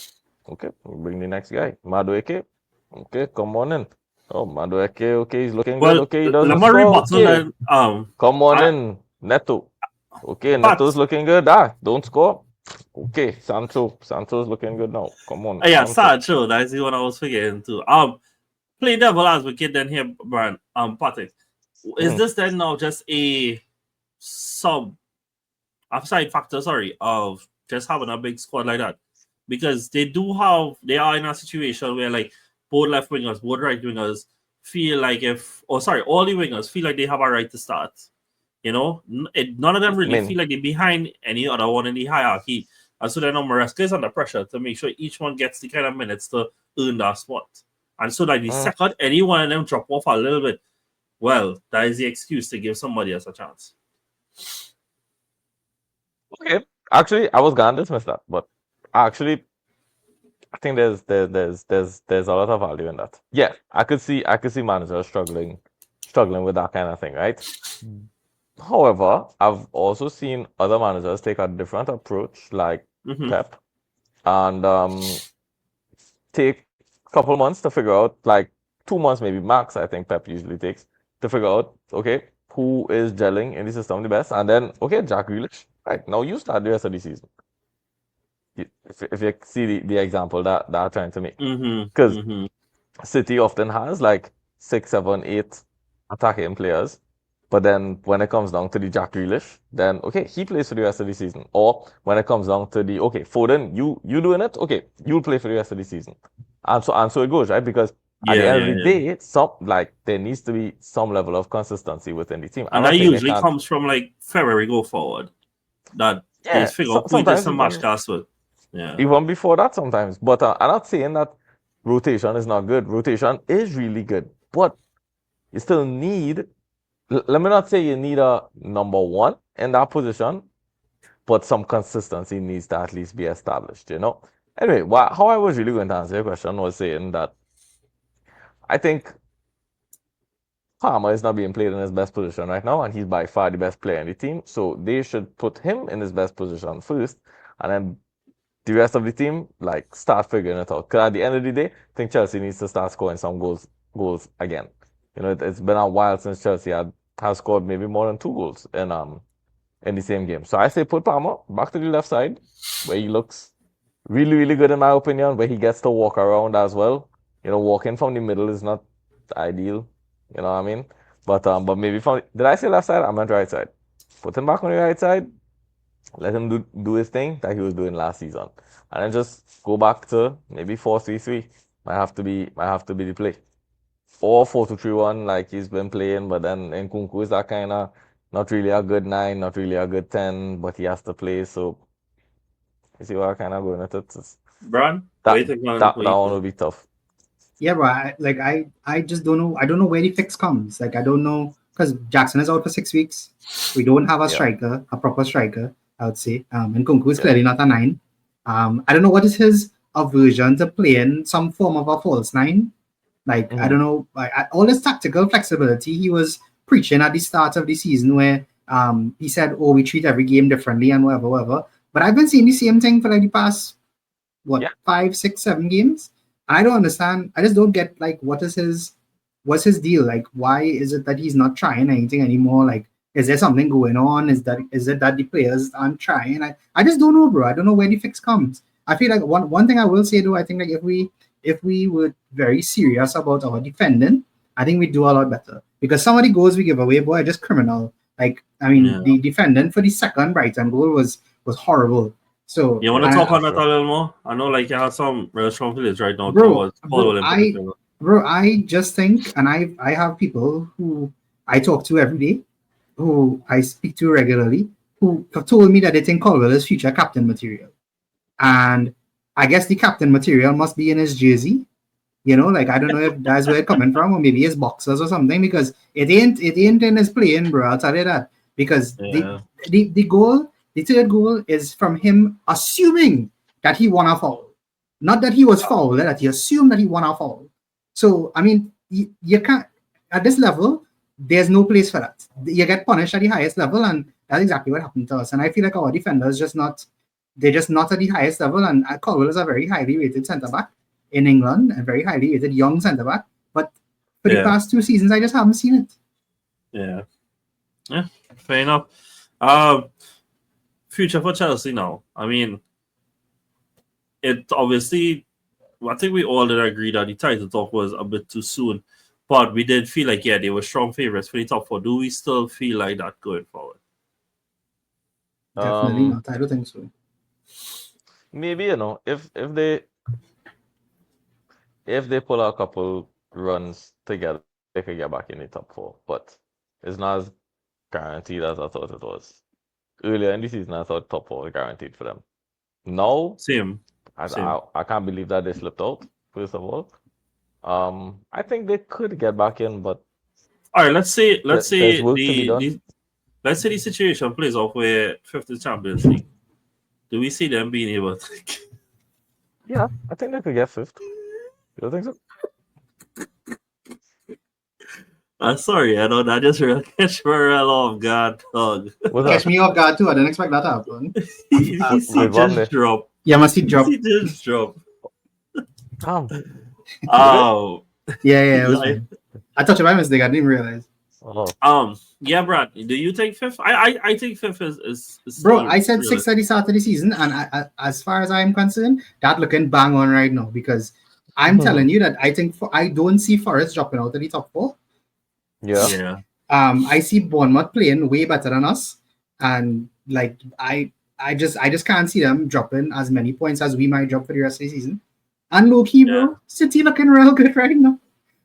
okay, we'll bring the next guy. Madueke, okay, come on in. Oh, Madueke, okay, he's looking good. Okay, he doesn't score. Okay. Come on in, Neto. Okay, Neto's looking good. Don't score. Okay, Sancho's looking good now. Come on. Yeah, Sancho. That's the one I was forgetting too. Playing devil advocate then here, Brian. Patrick, is this then now just a upside factor? Sorry, of just having a big squad like that, because they are in a situation where like both left wingers, both right wingers feel like all the wingers feel like they have a right to start. None of them really feel like they're behind any other one in the hierarchy. And so then Maresca is under pressure to make sure each one gets the kind of minutes to earn that spot. And so like the second any one of them drop off a little bit, well, that is the excuse to give somebody else a chance. Okay. Actually, I was gonna dismiss that, but actually I think there's a lot of value in that. Yeah, I could see managers struggling with that kind of thing, right? However, I've also seen other managers take a different approach, like Pep, and take a couple months to figure out, like 2 months maybe max, I think Pep usually takes, to figure out, okay, who is gelling in the system the best, and then, okay, Jack Grealish, right, now you start the rest of the season. If you see the example that I'm trying to make. Because City often has like 6, 7, 8 attacking players. But then when it comes down to the Jack Grealish, then okay, he plays for the rest of the season. Or when it comes down to the Foden, you doing it, okay, you'll play for the rest of the season. And so it goes, right? Because at the end of the day, there needs to be some level of consistency within the team. And that usually comes from like February go forward. That they figure out who just a match cast with. Yeah. Even before that sometimes. But I'm not saying that rotation is not good. Rotation is really good. But you still need, let me not say you need a number 1 in that position, but some consistency needs to at least be established, Anyway, how I was really going to answer your question was saying that I think Palmer is not being played in his best position right now, and he's by far the best player in the team. So they should put him in his best position first, and then the rest of the team, like, start figuring it out. Because at the end of the day, I think Chelsea needs to start scoring some goals again. It's been a while since Chelsea has scored maybe more than 2 goals in the same game. So I say put Palmer back to the left side, where he looks really, really good in my opinion, where he gets to walk around as well. Walking from the middle is not ideal. You know what I mean? But maybe did I say left side? I meant right side. Put him back on the right side. Let him do his thing that he was doing last season, and then just go back to maybe 4-3-3. Might have to be the play, or 4-2-3-1 like he's been playing. But then Nkunku is that kind of not really a good 9, not really a good 10, but he has to play. So you see what I kind of going at it. Bron, That wait a minute. that one will be tough. Yeah, but I just don't know. I don't know where the fix comes. Like, I don't know, because Jackson is out for 6 weeks. We don't have a striker, a proper striker, I would say. And Kunku is clearly not a 9. I don't know what is his aversion to playing some form of a false 9. Like, I don't know. All this tactical flexibility he was preaching at the start of the season, where he said, "Oh, we treat every game differently and whatever, whatever." But I've been seeing the same thing for like the past 5, 6, 7 games. I don't understand. I just don't get, like, what's his deal? Like, why is it that he's not trying anything anymore? Like, is there something going on? Is it that the players aren't trying? I just don't know, bro. I don't know where the fix comes. I feel like one thing I will say though, I think, like, if we were very serious about our defending, I think we'd do a lot better. Because some of the goals we give away, boy, are just criminal. Like, I mean, the defending for the second Brighton goal was horrible. So you want to talk on that a little more? I know, like, you have some real strong feelings right now. Bro, I just think, and I have people who I talk to every day, who I speak to regularly, who have told me that they think Colwell is future captain material. And I guess the captain material must be in his jersey. You know, like, I don't know if that's where it's coming from, or maybe his boxers or something, because it ain't in his playing, bro. I'll tell you that. Because the goal, the third goal, is from him assuming that he won a foul. Not that he was fouled, that he assumed that he won a foul. So, I mean, you can't, at this level, there's no place for that. You get punished at the highest level, and that's exactly what happened to us. And I feel like our defenders they're just not at the highest level. And Colwell is a very highly rated centre-back in England, a very highly rated young centre-back. But for the past 2 seasons, I just haven't seen it. Yeah, fair enough. Future for Chelsea now. I mean, it obviously, I think we all did agree that the title talk was a bit too soon, but we did feel like, they were strong favorites for the top 4. Do we still feel like that going forward? Definitely not. I don't think so. Maybe, if they pull out a couple runs together, they could get back in the top 4. But it's not as guaranteed as I thought it was. Earlier in the season, I thought top 4 was guaranteed for them. Now, Same. I can't believe that they slipped out, first of all. I think they could get back in, but all right, let's say let's say the situation plays off where 5th Champions League. Do we see them being able to? Yeah, I think they could get 5th. You don't think so? I'm sorry, I know that just catch me off guard, dog. Catch me off guard too. I didn't expect that to happen. He just dropped. Yeah, must he drop? He just dropped. Yeah. It was fine. I touched it by mistake. I didn't realize. Yeah, Brad. Do you think 5th? I think 5th is bro. I said 6th at the start of the season, and as far as I'm concerned, that looking bang on right now, because I'm telling you that I don't see Forest dropping out of the top 4. Yeah. I see Bournemouth playing way better than us, and like I just can't see them dropping as many points as we might drop for the rest of the season. And low-key, bro, City looking real good right now.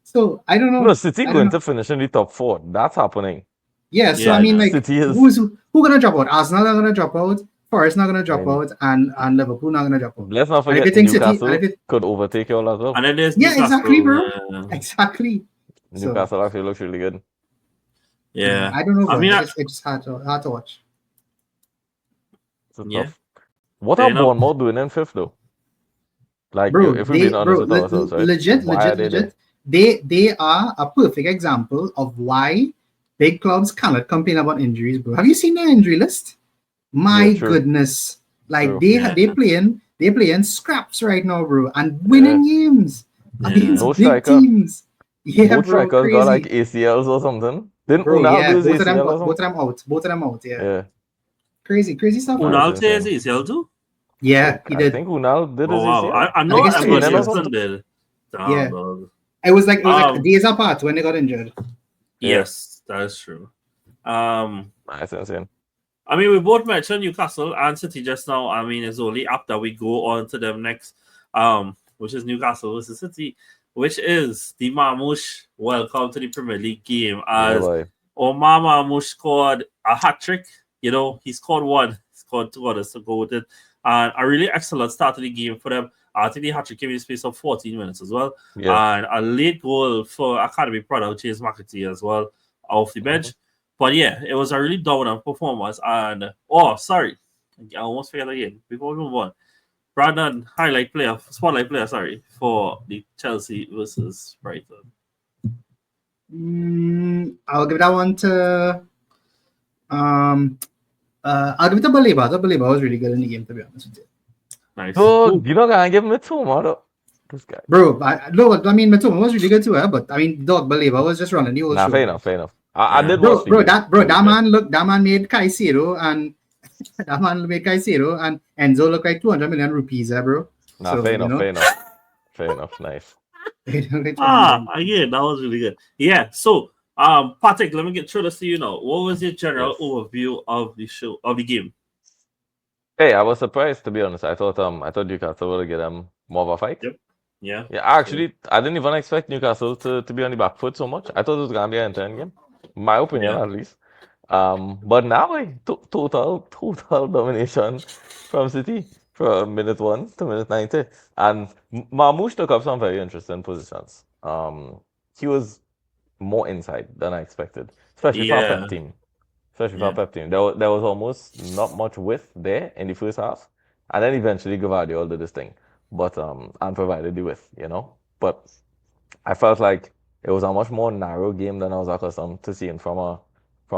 So I don't know. No, City going to finish in the top 4. That's happening. Yeah, so I mean, like, City is... who gonna drop out? Arsenal are gonna drop out. Forest not gonna drop out, and Liverpool not gonna drop out. Let's not forget Newcastle could overtake you all as well. And then there's exactly, bro. Exactly. Newcastle actually looks really good. Yeah, I don't know. I mean, it's just hard to watch. Tough. What are Bournemouth doing in 5th though? Like, bro, if we're being honest with ourselves, right? Legit. They are a perfect example of why big clubs cannot complain about injuries, bro. Have you seen their injury list? My goodness. Like, they playing scraps right now, bro, and winning games against big teams. Yeah, both strikers got like ACLs or something. Didn't Unal do his ACL or something? Both of them out, yeah. Crazy stuff. Unal did his ACL too? Yeah, he did. I think Unal did his ACL. Wow. I know Emerson did. Yeah. It was like days apart when they got injured. Yes, that is true. That's insane. I mean, we both mentioned Newcastle and City just now. I mean, it's only after we go on to them next, which is Newcastle versus City, which is the Marmoush welcome to the Premier League game Yeah, as boy. Omar Marmoush scored a hat-trick. You know, he scored one, he scored two others to go with it. And a really excellent start to the game for them. I think the hat-trick came in the space of 14 minutes as well. Yeah. And a late goal for Academy product, James McAtee as well, off the bench. But yeah, it was a really dominant performance. And sorry, I almost forgot again. Before we move on, Brandon, spotlight player, sorry, for the Chelsea versus Brighton. I'll give that one to I'll give it to Baleba. Baleba was really good in the game, to be honest with you. Nice. So you not gonna give him a two, though. This guy. Bro, Matoma was really good too, but I mean, dog Baleba was just running the whole show. Fair enough. I did Bro, watch the game. that man made Caicedo and Enzo look like 200 million rupees, bro. Fair enough. Nice. Again, that was really good. Yeah, so Patrick, let me get through this to you now. What was your general overview of the game? Hey, I was surprised, to be honest. I thought Newcastle would get more of a fight. Yep. Yeah. Actually, I didn't even expect Newcastle to be on the back foot so much. I thought it was gonna be an intense game. My opinion, at least. But now, total domination from City from minute 1 to minute 90. And Marmoush took up some very interesting positions. He was more inside than I expected, especially for a Pep team. There was almost not much width there in the first half, and then eventually Gvardiol did this thing, but and provided the width, But I felt like it was a much more narrow game than I was accustomed to seeing from a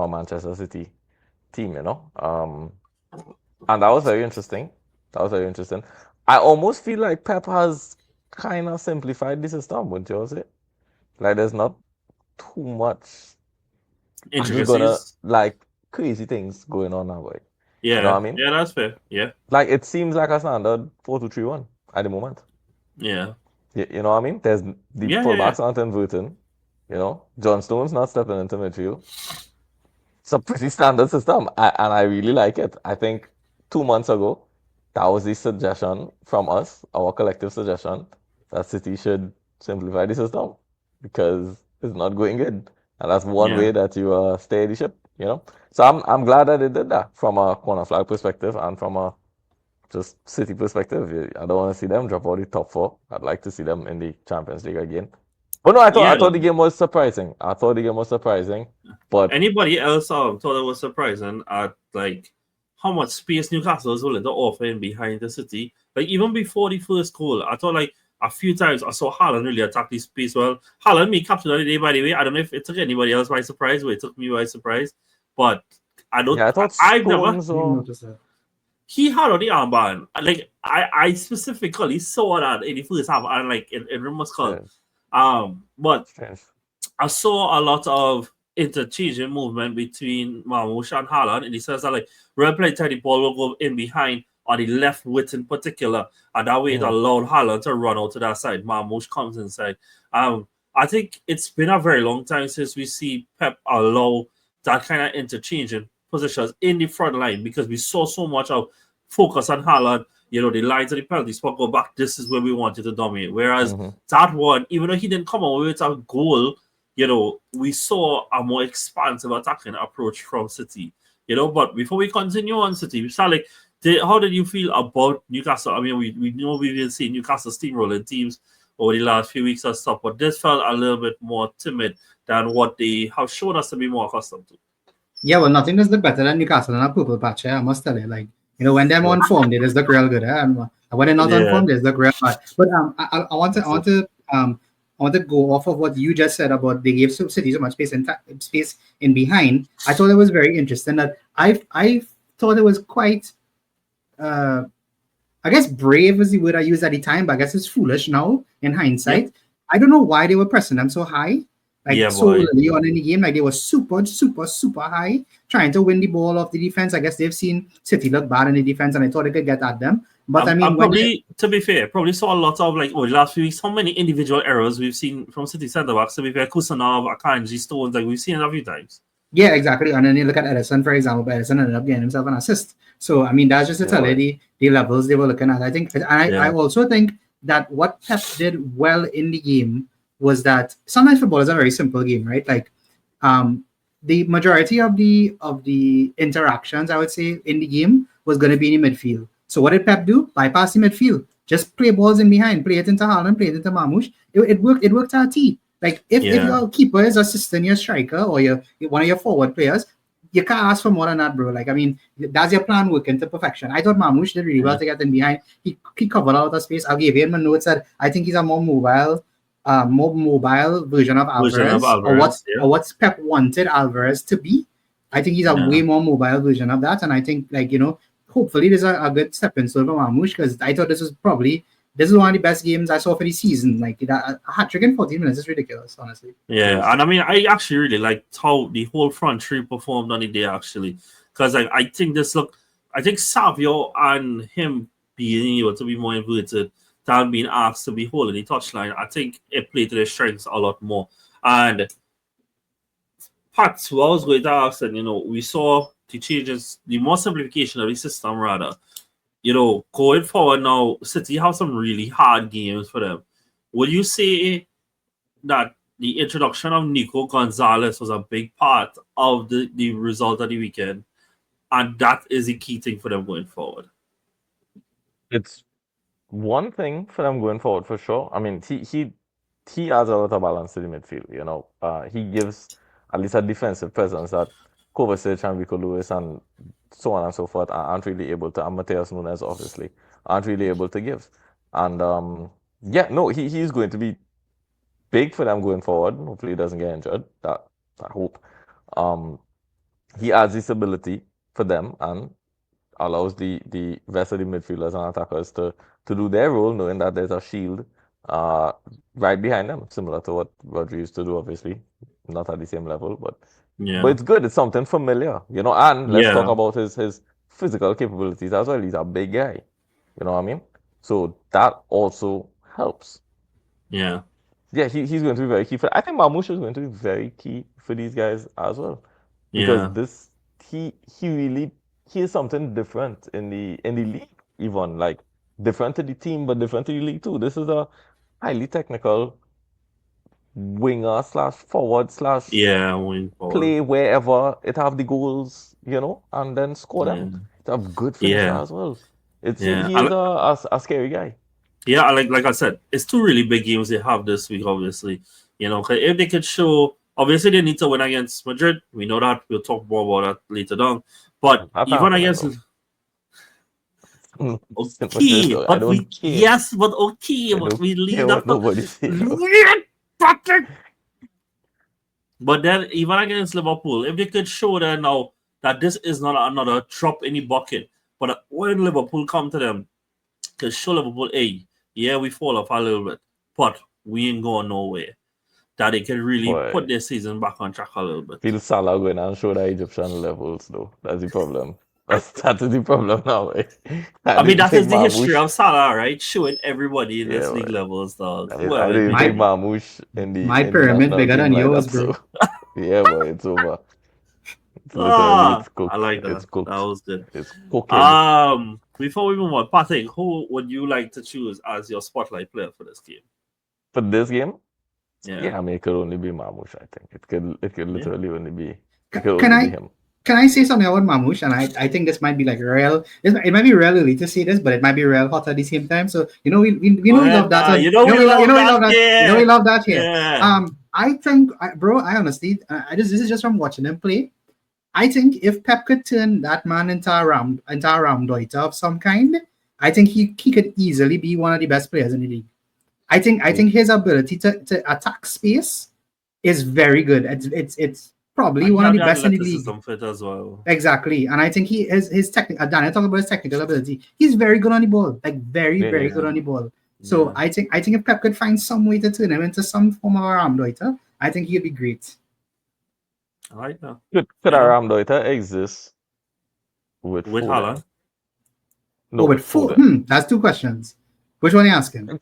Manchester City team, And that was very interesting. I almost feel like Pep has kind of simplified the system, wouldn't you say? Like there's not too much intricacies, crazy things going on now, way. Yeah, you know what I mean? Yeah, that's fair. Yeah, it seems like a standard 4-2-3-1 at the moment. Yeah, you know what I mean? There's the fullbacks aren't inverting. John Stone's not stepping into midfield. It's a pretty standard system, and I really like it. I think 2 months ago, that was the suggestion from us, our collective suggestion, that City should simplify the system because it's not going good. And that's one way that you steer the ship, So I'm glad that they did that from a corner flag perspective and from a just City perspective. I don't want to see them drop out the top 4. I'd like to see them in the Champions League again. But no, I thought the game was surprising. But anybody else thought it was surprising at how much space Newcastle was willing to offer in behind the City. Even before the first goal, I thought a few times I saw Haaland really attack this space well. Haaland, me captain of the day, by the way. I don't know if it took anybody else by surprise, but it took me by surprise. But I don't. Yeah, I thought I've never noticed that. He had on the armband. I specifically saw that in the first half, and in rumors called. But I saw a lot of interchanging movement between Marmoush and Haaland in the sense that Real play the ball will go in behind on the left wit in particular, and that way it allowed Haaland to run out to that side. Marmoush comes inside. I think it's been a very long time since we see Pep allow that kind of interchanging positions in the front line because we saw so much of focus on Haaland. The lines of the penalty spot go back. This is where we wanted to dominate. Whereas that one, even though he didn't come away with a goal, we saw a more expansive attacking approach from City. But before we continue on City, Salik, how did you feel about Newcastle? I mean, we know we've been seeing Newcastle steamrolling teams over the last few weeks and stuff, but this felt a little bit more timid than what they have shown us to be more accustomed to. Yeah, well, nothing does look better than Newcastle in a purple patch, I must tell you. When they're on form, they just look real good. And when they're not on form, they just look real bad. But I want to go off of what you just said about they gave City so much space in behind. I thought it was very interesting that I thought it was quite I guess brave is the word I used at the time, but I guess it's foolish now in hindsight. Yeah. I don't know why they were pressing them so high. Early on in the game, they were super, super, super high, trying to win the ball off the defense. I guess they've seen City look bad in the defense, and I thought they could get at them. But I mean, probably, to be fair, probably saw a lot of like over the last few weeks, how many individual errors we've seen from City centre backs. To be fair, Kusanov, Akanji, Stones, like we've seen it a few times. yeah, exactly. And then you look at Edison, for example, but Edison ended up getting himself an assist. So I mean, that's just to tell you the levels they were looking at. I think, and I also think that what Pep did well in the game was that sometimes football is a very simple game, right? Like, the majority of the interactions, I would say, in the game was going to be in the midfield. So what did Pep do? Bypass the midfield. Just play balls in behind. Play it into Haaland, play it into Marmoush. It worked. It worked out. Like if your keeper is assisting your striker or your one of your forward players, you can't ask for more than that, bro. Like, I mean, that's your plan working to perfection. I thought Marmoush did really well to get in behind. He covered a lot of space. I gave him a note that I think he's a more mobile version of Alvarez, or what's Pep wanted Alvarez to be. I think he's a way more mobile version of that, and I think, like, hopefully there's a good stepping stone for Marmoush, because I thought this is one of the best games I saw for the season. Like, a hat-trick in 14 minutes is ridiculous, honestly. Yeah, and I mean, I actually really liked how the whole front three performed on the day, actually, because I think Savio and him being able to be more inverted, than being asked to be holding the touchline, I think it played to their strengths a lot more. And Pat, what I was going to ask, and we saw the changes, the more simplification of the system, rather. Going forward now, City have some really hard games for them. Would you say that the introduction of Nico Gonzalez was a big part of the result of the weekend, and that is the key thing for them going forward? It's one thing for them going forward for sure. I mean, he adds a lot of balance to the midfield. He gives at least a defensive presence that Kovacic and Rico Lewis and so on and so forth aren't really able to, and Mateus Nunes obviously aren't really able to give. And he's going to be big for them going forward. Hopefully he doesn't get injured. That I hope. He adds this ability for them and allows the rest of the midfielders and attackers to do their role, knowing that there's a shield right behind them, similar to what Rodri used to do, obviously. Not at the same level, but it's good. It's something familiar, and let's talk about his physical capabilities as well. He's a big guy. You know what I mean? So that also helps. Yeah. Yeah, he's going to be very key for. I think Marmoush is going to be very key for these guys as well. Because he is something different in the league, even, like, different to the team, but different to the league too. This is a highly technical winger / forward / wing forward. Play wherever it have the goals, and then score them. To have good finisher as well. He is a scary guy. Yeah, like I said, it's two really big games they have this week, obviously. Cause if they could show, obviously they need to win against Madrid. We know that. We'll talk more about that later on. But even against okay, but we leave that. Nobody But then even against Liverpool, if they could show them now that this is not another drop in the bucket, but when Liverpool come to them, to show Liverpool, hey, yeah, we fall off a little bit, but we ain't going nowhere. That they can really put their season back on track a little bit. Feel Salah going and show the Egyptian levels, though. That's the problem. That's the problem now. I mean, that is the history of Salah, right? Showing everybody in this league levels, dog. I didn't think Marmoush in the my pyramid bigger than yours, bro. Yeah, but it's over. It's cooked. I like that. It's cooked. That was good. It's cooking. Before we move on, Patrick, who would you like to choose as your spotlight player for this game? For this game? Yeah, I mean, it could only be Marmoush, I think. It could literally only be him. Can I say something about Marmoush? And I think this might be like real. It might be real early to say this, but it might be real hot at the same time. So we know we love that. We love that here. Yeah. I think, bro. I honestly, this is just from watching him play. I think if Pep could turn that man into a Ramdoita of some kind, I think he could easily be one of the best players in the league. I think his ability to attack space is very good. It's probably one of the best in the league. Fit as well. Exactly, and I think his technical. Daniel talked about his technical ability. He's very good on the ball, like very good on the ball. So I think if Pep could find some way to turn him into some form of a Ramdoita, I think he'd be great. I like that. Could a Ramdoita exist with Haaland? No, with four. Foden. That's two questions. Which one are you asking?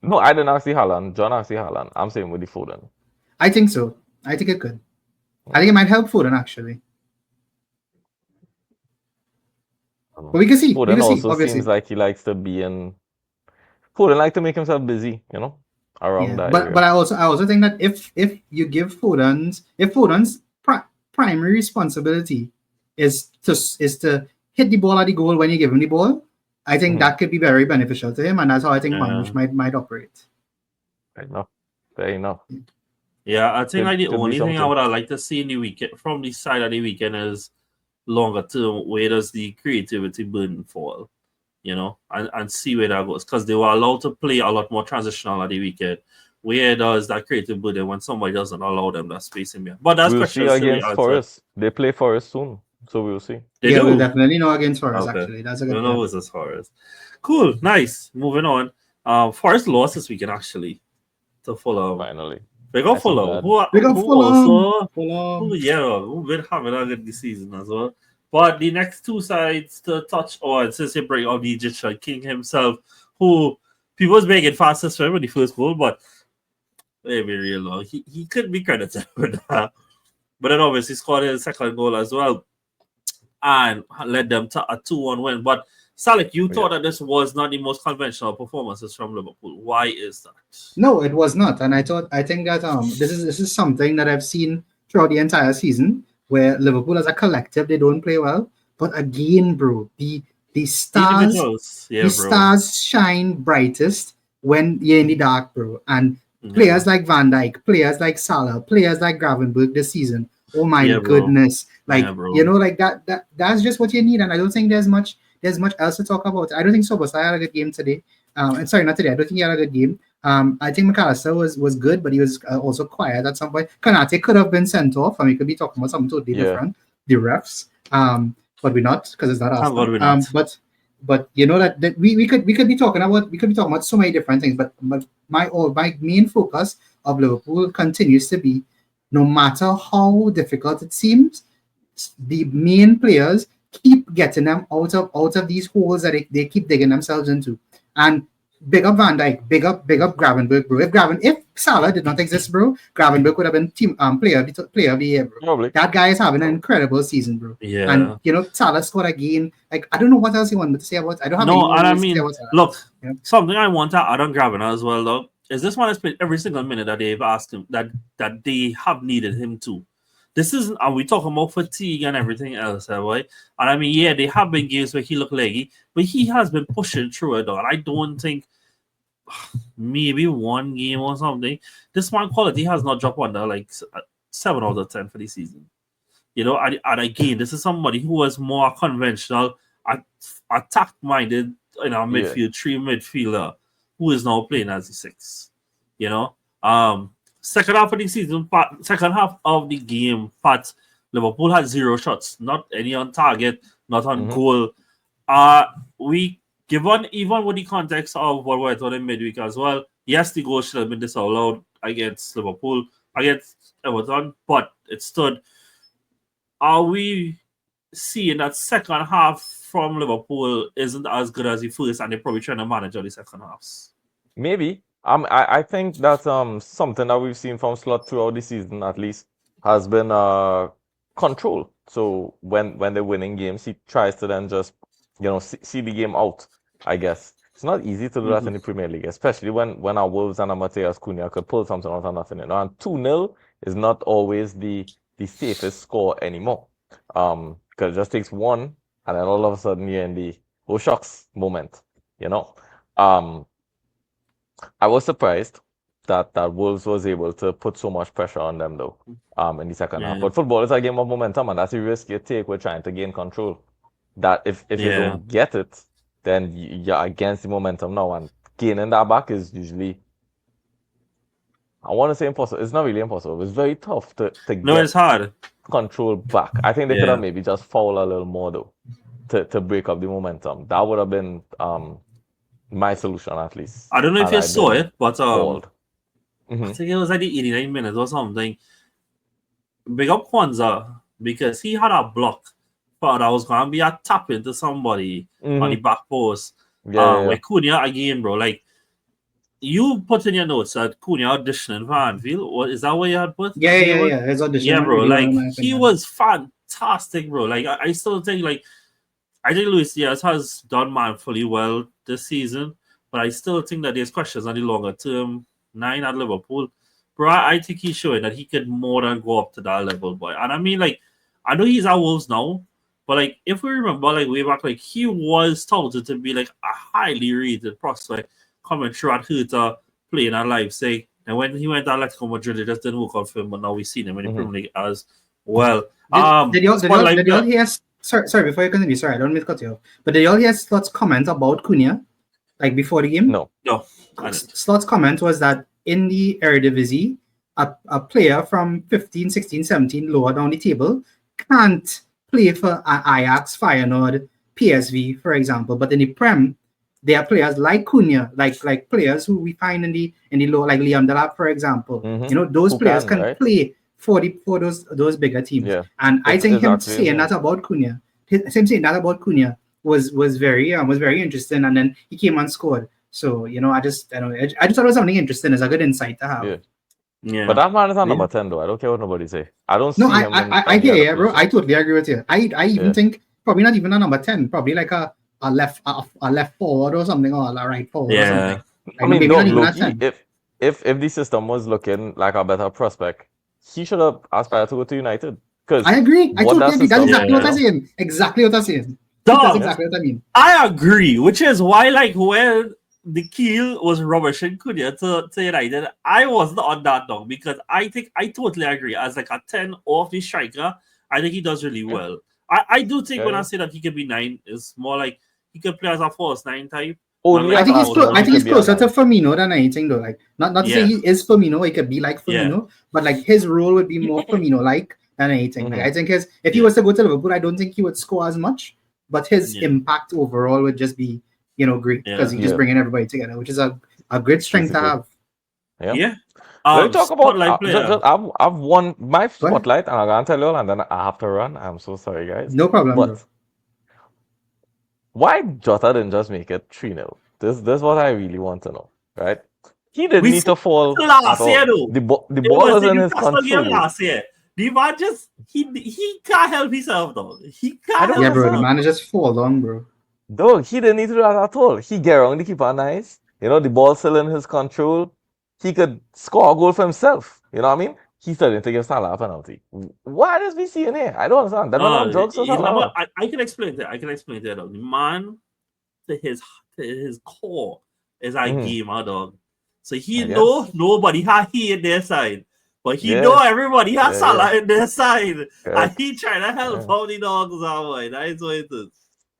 No, I didn't ask the Haaland. John asked the Haaland. I'm saying with the Foden. I think so. I think it could. I think it might help Foden actually. But we can see. Foden also seems like he likes to be in. Foden like to make himself busy, around that area. But I also think that if you give Foden's primary responsibility is to hit the ball at the goal when you give him the ball, I think that could be very beneficial to him, and that's how I think Marmoush might operate. Fair enough. Yeah, I think the only thing I would like to see in the weekend from the side of the weekend is longer term, where does the creativity burden fall, and see where that goes, because they were allowed to play a lot more transitional at the weekend. Where does that creative burden when somebody doesn't allow them that space in there? But that's we'll see against Forest. They play Forest soon, so we'll see. We'll definitely know against Forest. Okay. Actually, that's a good. We'll know versus Forest. Cool, nice. Moving on. Forest lost this weekend actually to Fulham. Finally. Big up Fulham. Who been having a good season as well. But the next two sides to touch on, since you bring on the Egyptian King himself, who people was making fastest for him in the first goal, but let me be real, he could be credited for that. But then obviously scored his second goal as well and led them to a 2-1 win. But Salik, you thought that this was not the most conventional performances from Liverpool. Why is that? No, it was not. And I think that this is something that I've seen throughout the entire season, where Liverpool as a collective, they don't play well. But again, bro, the stars stars shine brightest when you're in the dark, bro. And players like Van Dijk, players like Salah, players like Gravenberch this season. Oh my goodness. Like like that's just what you need. And I don't think there's much else to talk about. I don't think Soboslai had a good game today. Sorry, not today. I don't think he had a good game. I think McAllister was good, but he was also quiet at some point. Konate could have been sent off, and we could be talking about something totally different. The refs, but we're not, because it's not us. But that we could be talking about so many different things. But my main focus of Liverpool continues to be, no matter how difficult it seems, the main players keep getting them out of these holes that they keep digging themselves into. And big up Van Dijk, big up Gravenberch, bro. If Salah did not exist, bro, Gravenberch would have been player of the year, bro. Probably. That guy is having an incredible season, bro. Yeah. And Salah scored again. Like, I don't know what else you wanted to say about. I don't have. No, and I mean, look, something I want to add on Gravenberch as well, though, is this one has played every single minute that they've asked him, that they have needed him to. This isn't, and we talk about fatigue and everything else, right? And I mean, yeah, they have been games where he looked leggy, but he has been pushing through it, though. And I don't think maybe one game or something, this man quality has not dropped under like 7 out of 10 for the season. And again, this is somebody who was more conventional, attack-minded in our midfield, true midfielder, who is now playing as a 6. Second half of the season, second half of the game, Liverpool had 0 shots, not any on target, not on goal. We given even with the context of what went on in midweek as well, yes, the goal should have been disallowed against Liverpool, against Everton, but it stood. Are we seeing that second half from Liverpool isn't as good as the first, and they're probably trying to manage all the second halves? Maybe. I think that's something that we've seen from Slot throughout the season, at least, has been control. So when they're winning games, he tries to then just see the game out, I guess. It's not easy to do that in the Premier League, especially when our Wolves and our Mateus Cunha could pull something out of nothing. And 2-0 is not always the safest score anymore. Because it just takes one, and then all of a sudden you're in the oh shucks moment, I was surprised that Wolves was able to put so much pressure on them, though, in the second half. But football is a game of momentum, and that's a risk you take with trying to gain control. That if you don't get it, then you're against the momentum now, and gaining that back is usually, I want to say impossible. It's not really impossible. It's very tough to get it's hard. Control back. I think they could have maybe just fouled a little more, though, to break up the momentum. That would have been my solution, at least. I don't know if you saw it, but I think it was like the 89 minutes or something. Big up Kwanzaa, because he had a block thought that was going to be a tap into somebody on the back post. Yeah. With Cunha again, bro. Like, you put in your notes that Cunha auditioning for Anfield. What is that what you had put? Yeah. His audition. Yeah, bro. really well, Like, in my he opinion. was fantastic, bro. Like, I still think, like, I think Luis Diaz has done manfully well this season, but I still think that there's questions on the longer term 9 at Liverpool. Bro, I think he's showing that he could more than go up to that level, boy. And I mean, like, I know he's at Wolves now, but like, if we remember, like, way back, like, he was touted to be like a highly rated prospect coming through at Hertha, playing at Leipzig. And when he went to Atletico Madrid, it just didn't work out for him. But now we've seen him in the Premier League as well. Did y'all hear? Sorry, before you continue. Sorry, I don't mean to cut you off. But did y'all hear Slot's comment about Cunha, like before the game? No. Slot's comment was that in the Eredivisie, a player from 15, 16, 17 lower down the table can't play for Ajax, Feyenoord, PSV, for example. But in the Prem, there are players like Cunha, like players who we find in the lower, like Leon Delap, for example. You know, those players can play for those bigger teams. Yeah. And I think him saying that about Cunha, was very interesting. And then he came and scored. So, you know, I just thought it was something interesting. It's a good insight to have. Yeah. But that man is on number 10 though. I don't care what nobody say. I don't No, see him. I hear you, bro. I totally agree with you. I even think probably not even a number 10, probably like a left forward or something, or a right forward or something. I mean, no, Loki, if the system was looking like a better prospect, he should have aspired to go to United. I agree. I totally agree. That's exactly what I'm saying. Exactly what I'm saying. That's exactly what I mean. I agree, which is why, like, when the Kiel was rubbishing Cunha to United, I wasn't on that dog because I think I totally agree. As like a 10 off the striker, I think he does really well. I do think when I say that he could be 9, it's more like he could play as a false 9 type. I think he's closer to Firmino than anything though. Like not to say he is Firmino, he could be like Firmino, but like his role would be more Firmino-like than anything. Like I think if he was to go to Liverpool, I don't think he would score as much, but his impact overall would just be, you know, great because he's just bringing everybody together, which is a great strength to have. Yeah. Let me talk about I've won my spotlight and I'm gonna tell you all and then I have to run. I'm so sorry, guys. No problem. But why Jota didn't just make it 3-0? This is what I really want to know, right? He didn't need to fall last at year, all. The ball was in his control. Last year. The man just he can't help himself though. He can't help bro. The man just fall on, bro. Dog, he didn't need to do that at all. He get around the keeper nice. You know, the ball still in his control. He could score a goal for himself. You know what I mean? He still didn't give Salah a penalty. Why does we see in here? I don't understand. That man drugs or something. I can explain that. The man to his core is a gamer, dog. So he know nobody has he in their side. But he know everybody has Salah in their side. And he trying to help all the dogs out. That is what it is.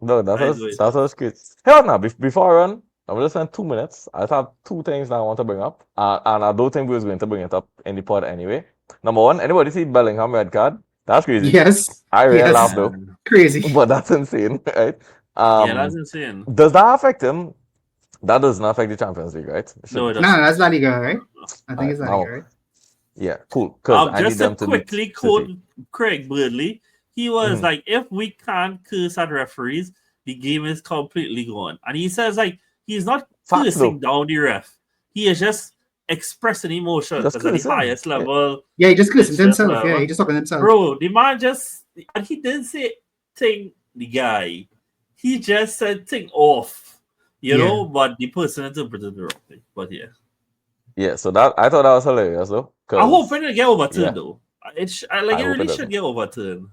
No, that's good. Hey, now, before I run, I'm going to spend 2 minutes. I have 2 things that I want to bring up. And I don't think we was going to bring it up in the pod anyway. Number 1, anybody see Bellingham red card? That's crazy. Yes. I really laughed though. Crazy. But that's insane, right? That's insane. Does that affect him? That does not affect the Champions League, right? No, it doesn't. No, that's La Liga, right? I think it's La Liga, right? Yeah, cool. I just to quickly quote Craig Burnley, he was like, if we can't curse at referees, the game is completely gone. And he says, like, he's not cursing down the ref. He is just expressing emotion at the highest level. Yeah, he just cursing himself. Level. Yeah, he just talking himself. Bro, the man just, and he didn't say thing the guy. He just said thing off, you know, but the person interpreted the wrong thing. But yeah. Yeah, so that I thought that was hilarious though. I hope it didn't get overturned though. It really should get overturned.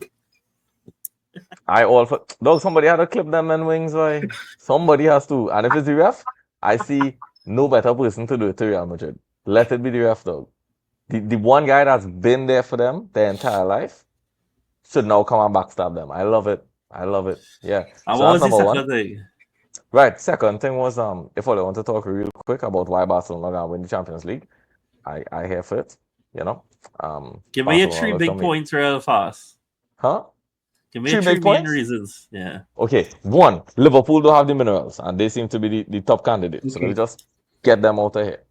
Somebody had to clip them and wings, right? Somebody has to. And if it's the ref, I see no better person to do it to Real Madrid. Let it be the ref, dog. The one guy that's been there for them their entire life should now come and backstab them. I love it. Yeah. And so what was the second thing? Right. Second thing was if I want to talk real quick about why Barcelona gonna win the Champions League. I hear for it, you know. Give me your 3 big points real fast. Huh? Give me 3 main reasons. Yeah. Okay. 1, Liverpool don't have the minerals, and they seem to be the top candidate. So let me just get them out of here.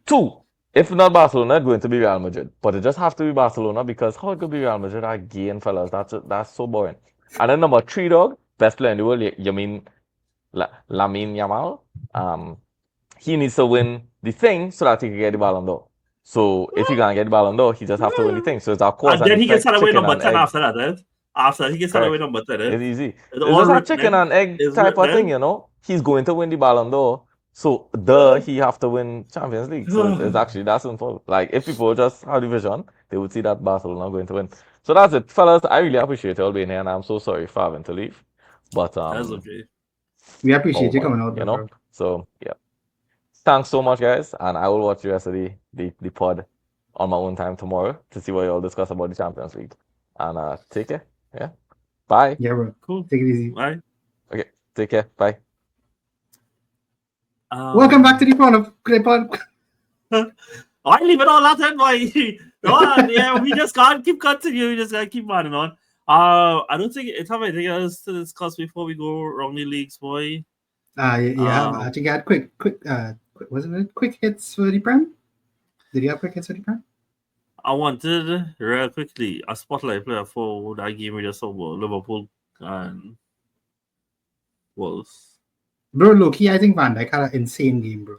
2, if not Barcelona, it's going to be Real Madrid. But it just have to be Barcelona because how it could be Real Madrid again, fellas? That's so boring. And then number 3, dog, best player in the world, you mean Lamine Yamal. He needs to win the thing so that he can get the Ballon d'Or. So if he can't get the Ballon d'Or, he just have to win the thing. So it's of course And an then he gets effect, out away chicken number and 10 egg. after that, eh? After he gets out away Correct. number 10, eh? It's easy. It's It's all just a written chicken in. and egg It's type of written thing, in. you know. He's going to win the Ballon d'Or. So he have to win Champions League. So it's actually that simple. Like if people just have the vision, they would see that Barcelona going to win. So that's it, fellas. I really appreciate you all being here, and I'm so sorry for having to leave. But That's okay. We appreciate you forward, coming out, you bro. know. So yeah. Thanks so much, guys, and I will watch the rest of the pod on my own time tomorrow to see what you all discuss about the Champions League. And take care. Yeah. Bye. Yeah, bro. Cool. Take it easy. Bye. Okay. Take care. Bye. Welcome back to the pod. I leave it all that then, boy. No, yeah, we just can't keep continuing. We just gotta keep running on. I don't think it's have anything else to discuss before we go around the leagues, boy. Yeah. I think I had quick wasn't it quick hits for the Prem? Did you have quick hits for the Prem? I wanted real quickly a spotlight player for that game we just saw about Liverpool and Wolves. Bro, low-key, I think Van Dijk had an insane game, bro.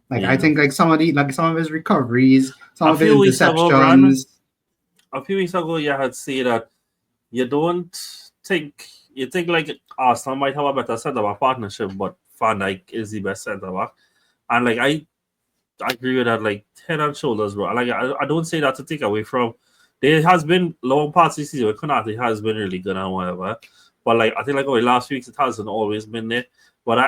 Like I Yeah. think some of his recoveries, some A of his few weeks ago, Bran, interceptions. a few weeks ago, you had said that you think like Arsenal might have a better centre back partnership, but Van Dijk is the best centre back, and like I agree with that, like head and shoulders, bro. Like I don't say that to take away from. There has been long parts this season where Konate has been really good and whatever, but like I think like over the last weeks it hasn't always been there. But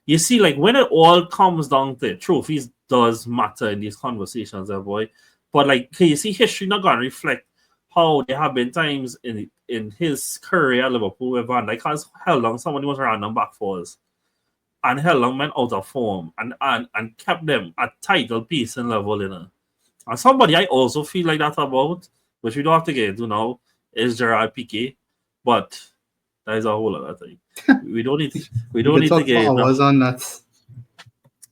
you see, like when it all comes down to it, trophies does matter in these conversations, boy. But like, can you see history not gonna reflect how there have been times in his career at Liverpool where Van Dijk has held on somebody was around them back for us and held on men out of form and kept them at title, peace, and level, you know. And somebody I also feel like that about, which we don't have to get into now, is Gerard Piqué. But that is a whole other thing. We don't need We to talk get for hours on that.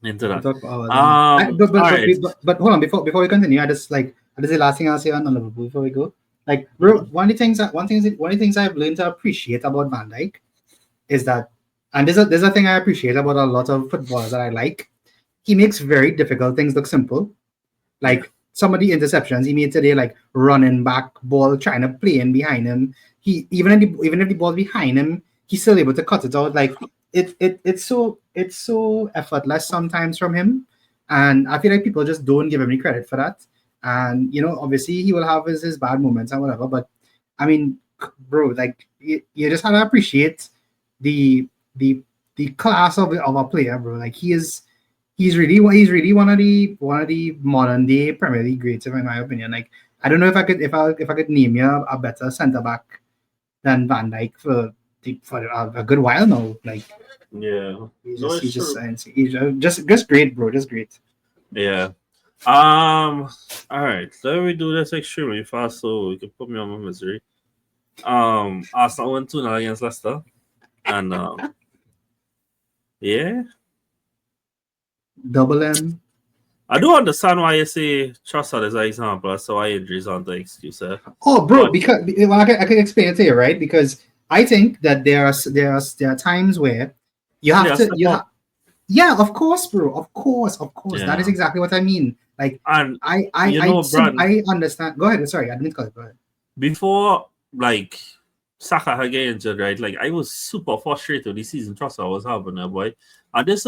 into that. Talk for hours on that. All right. But hold on, before we continue, I just the last thing I'll say on Liverpool before we go. Like, bro, one of the things I've learned to appreciate about Van Dijk is that, and there's a thing I appreciate about a lot of footballers that I like. He makes very difficult things look simple. Like some of the interceptions he made today, like running back, ball trying to play in behind him. He even if the ball's behind him, he's still able to cut it out. Like it's so effortless sometimes from him, and I feel like people just don't give him any credit for that. And obviously he will have his bad moments and whatever, but I mean, bro, like you just have to appreciate the class of a player, bro. Like he's really one of the modern day Premier League greats, in my opinion. Like I don't know if I could name you a better centre back than Van Dijk for a good while now. Like Yeah. he's just great, bro. Just great. Yeah. All right. Let me do this extremely fast so you can put me on my misery. Arsenal won 2-0 against Leicester. And yeah. Double M. I do understand why you say Trossard is an example, so why injuries aren't the excuse. Oh, bro, But- because I can explain it to you, right? Because I think that there are times where you have Yeah, to step up. yeah, of course, bro, of course. That is Yeah. exactly what I mean. Like And I Brad, I understand. Go ahead. Sorry, I didn't cut it. Go ahead. before like Saka had get injured, right? Like I was super frustrated with the season Trossard was having, boy. And this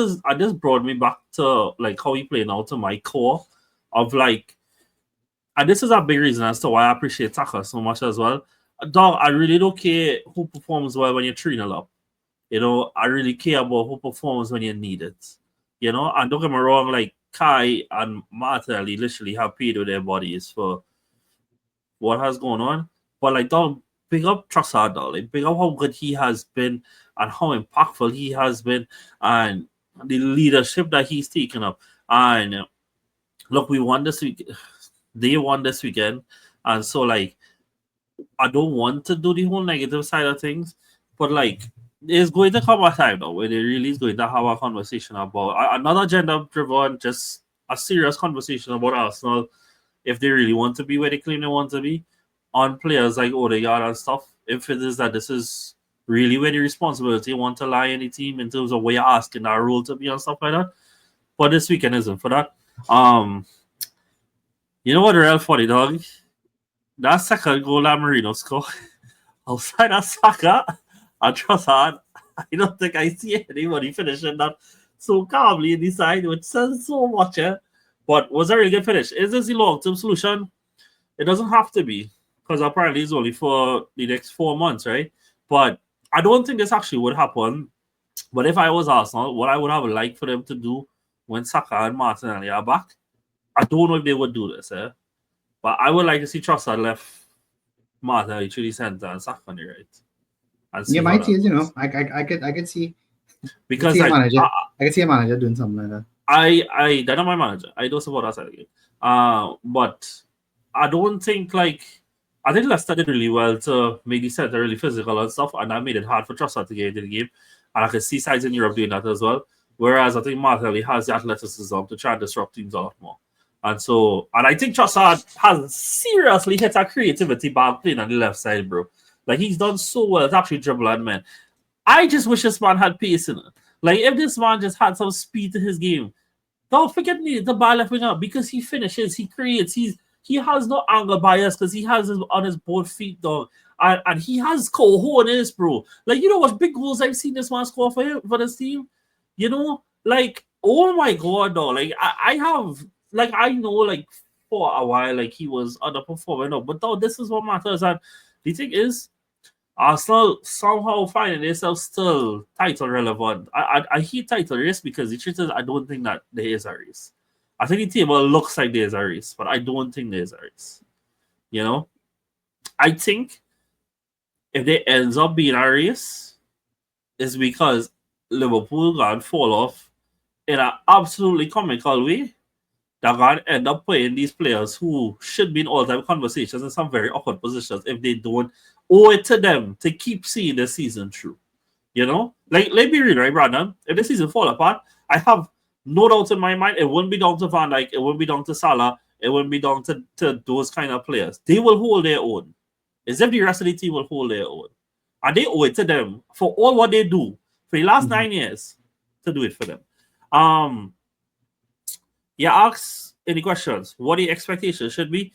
brought me back to like how he played now to my core of like, and this is a big reason as to why I appreciate Saka so much as well. Dog, I really don't care who performs well when you're 3-0 up. I really care about who performs when you need it. And don't get me wrong, like Kai and Martinelli literally have paid with their bodies for what has gone on. But like, dog, big up Trossard, dog. Like, big up how good he has been and how impactful he has been and the leadership that he's taken up. And look, we won this week. They won this weekend. And so, like, I don't want to do the whole negative side of things, but like, there's going to come a time though where they really is going to have a conversation about another gender-driven, just a serious conversation about Arsenal if they really want to be where they claim they want to be. on players like Odegaard and stuff. If it is that this is really where the responsibility want to lie in the team in terms of where you're asking our role to be and stuff like that. But this weekend isn't for that. You know what, real funny, dog? That second goal that Marino scored outside of Saka and Trossard, I don't think I see anybody finishing that so calmly in the side, which says so much. But was a really good finish. Is this the long-term solution? It doesn't have to be, because apparently it's only for the next 4 months, right? But I don't think this actually would happen. But if I was Arsenal, what I would have liked for them to do when Saka and Martinelli are back, I don't know if they would do this, but I would like to see Trossard left Martinelli through the center and Saka on the right. And see Yeah, how my that team, you know, goes. I could see Because see a like, manager. I can see a manager doing something like that. they're not my manager. I don't support that side again. But I don't think I think Leicester did really well to make the center really physical and stuff, and that made it hard for Trossard to get into the game. And I can see sides in Europe doing that as well. Whereas I think Martinelli has the athleticism to try and disrupt teams a lot more. And I think Trossard has seriously hit our creativity by playing on the left side, bro. Like, he's done so well to actually dribble at men. I just wish this man had pace in it. Like, if this man just had some speed to his game, don't forget the ball left wing up, because he finishes, he creates, he has no angle bias because he has his on his both feet, dog. And he has cojones, bro. Like, you know what big goals I've seen this man score for this team? You know, like, oh my god, dog. Like, I have, like, I know, like, for a while, like, he was underperforming, but dog, this is what matters. And the thing is, Arsenal somehow finding themselves still title relevant. I hate title race because the truth is I don't think that there is a race. I think the table looks like there's a race, but I don't think there's a race. You know? I think if there ends up being a race, it's because Liverpool gonna fall off in an absolutely comical way. They're gonna end up playing these players who should be in all-time conversations in some very awkward positions if they don't owe it to them to keep seeing the season through. You know? Like, let me read, right, Brandon? If the season fall apart, I have no doubt in my mind it wouldn't be down to Van Dijk, it wouldn't be down to Salah, it wouldn't be down to those kind of players. They will hold their own. As if the rest of the team will hold their own. And they owe it to them for all what they do for the last 9 years to do it for them. You ask any questions, what the expectations should be.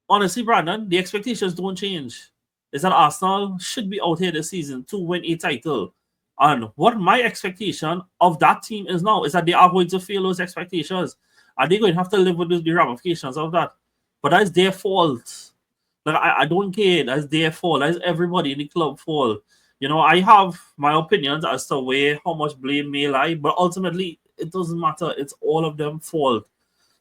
Honestly, Brandon, the expectations don't change. Is that Arsenal should be out here this season to win a title. And what my expectation of that team is now is that they are going to fail those expectations. And they're going to have to live with the ramifications of that. But that's their fault. Like, I don't care. That's their fault. That's everybody in the club fault. You know, I have my opinions as to how much blame may lie, but ultimately, it doesn't matter. It's all of them fault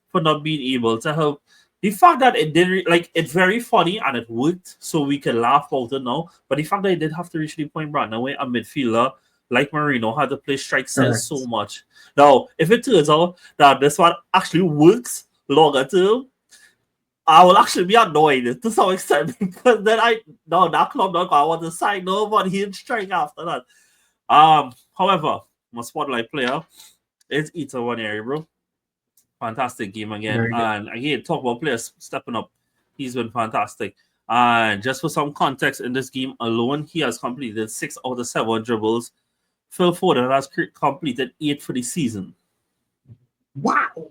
for not being able to help. The fact that it didn't, like, it's very funny and it worked, so we can laugh about it now. But the fact that it did have to reach the point, Brandon, where a midfielder like Marino had to play strike says so much. Now, if it turns out that this one actually works longer term, I will actually be annoyed to some extent, because then that club not gonna want to sign nobody in strike after that. However, my spotlight player is Ita Waneri, bro. Fantastic game again. And again, talk about players stepping up. He's been fantastic. And just for some context, in this game alone, he has completed 6 out of 7 dribbles. Phil Foden has completed 8 for the season. Wow.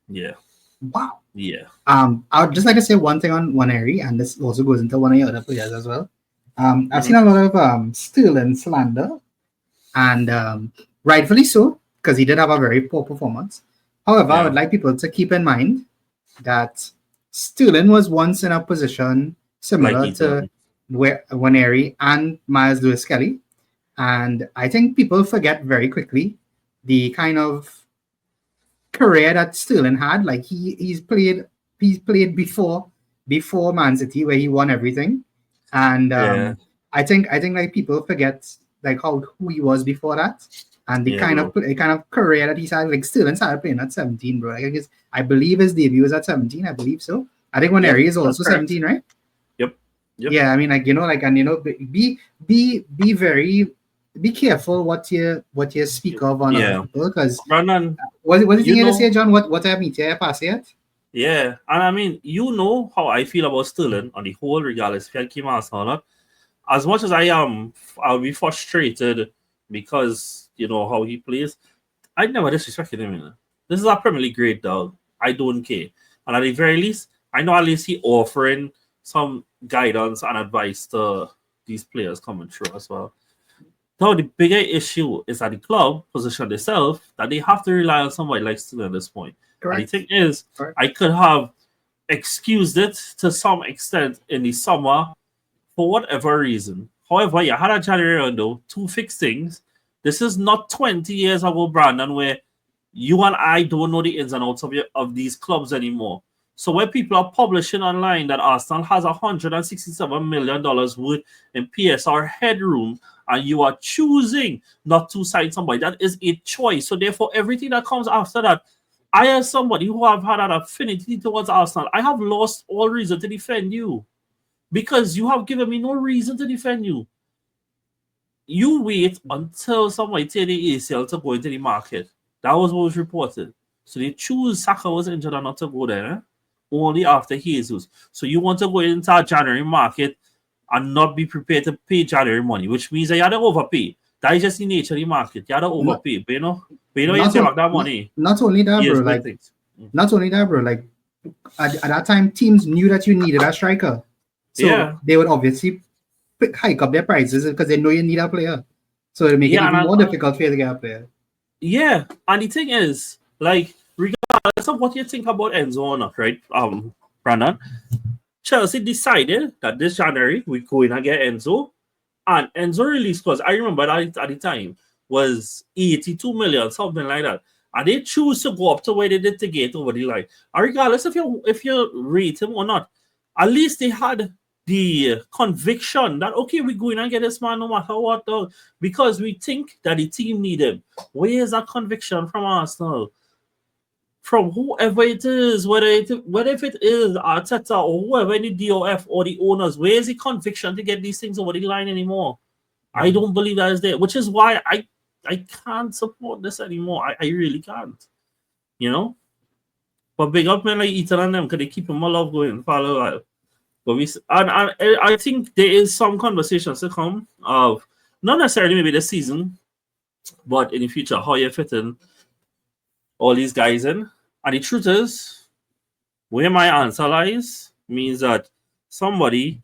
Yeah. Wow. Yeah. I would just like to say one thing on Waneri, and this also goes into one of your other players as well. I've seen a lot of Sterling slander, and rightfully so, because he did have a very poor performance. However, I would like people to keep in mind that Sterling was once in a position similar to where Waneri and Myers Lewis Kelly. And I think people forget very quickly the kind of career that Sterling had. Like, he's played before Man City, where he won everything. And I think like people forget like who he was before that. And the kind of career that he's had. Like, Sterling started playing at 17, bro. Like, I believe his debut was at 17. I believe so. I think Waneri is also 17, right? Yep. Yeah, I mean, like, you know, like, and you know, be careful what you speak of on other people, because Brandon, what did you think to say, John? What I mean to pass yet? Yeah, and I mean, you know how I feel about Sterling on the whole, regardless if he came out or not. As much as I'll be frustrated because you know how he plays. I never disrespected him. You know. This is a Premier League great dog. I don't care, and at the very least, I know at least he offering some guidance and advice to these players coming through as well. Now, the bigger issue is that the club position themselves that they have to rely on somebody like Sterling at this point. And the Correct. thing is, Correct. I could have excused it to some extent in the summer for whatever reason. However, you had a January window, two fixings. This is not 20 years ago, Brandon, where you and I don't know the ins and outs of these clubs anymore. So when people are publishing online that Arsenal has $167 million worth in PSR headroom and you are choosing not to sign somebody, that is a choice. So therefore, everything that comes after that, I as somebody who have had an affinity towards Arsenal, I have lost all reason to defend you because you have given me no reason to defend you. You wait until somebody take the ACL to go into the market. That was what was reported. So they choose Saka was injured and not to go there only after Jesus. So you want to go into a January market and not be prepared to pay January money, which means that you had to overpay. That is just the nature of the market. You had to overpay. But you Not, take on- back that money. not only that, Yes, bro. good Like, things. not only that, bro. Like, at that time, teams knew that you needed a striker, so Yeah. they would obviously hike up their prices because they know you need a player. So it make it Yeah, even and more difficult for you to get a player. Yeah, and the thing is, like, regardless of what you think about Enzo or not, right, Brandon, Chelsea decided that this January we go in and get Enzo, and Enzo release because I remember that at the time was 82 million, something like that, and they choose to go up to where they did to get over the line. And regardless if you rate him or not, at least they had the conviction that okay, we go in and get this man no matter what, dog, because we think that the team need him. Where is that conviction from Arsenal? From whoever it is, whether if it is Arteta or whoever in the DOF or the owners, where is the conviction to get these things over the line anymore? I don't believe that is there, which is why I can't support this anymore. I really can't, you know. But big up men like Ethan and them, because they keep my love going for a while. But and I think there is some conversations to come of not necessarily maybe this season, but in the future, how you're fitting all these guys in. And the truth is, where my answer lies means that some players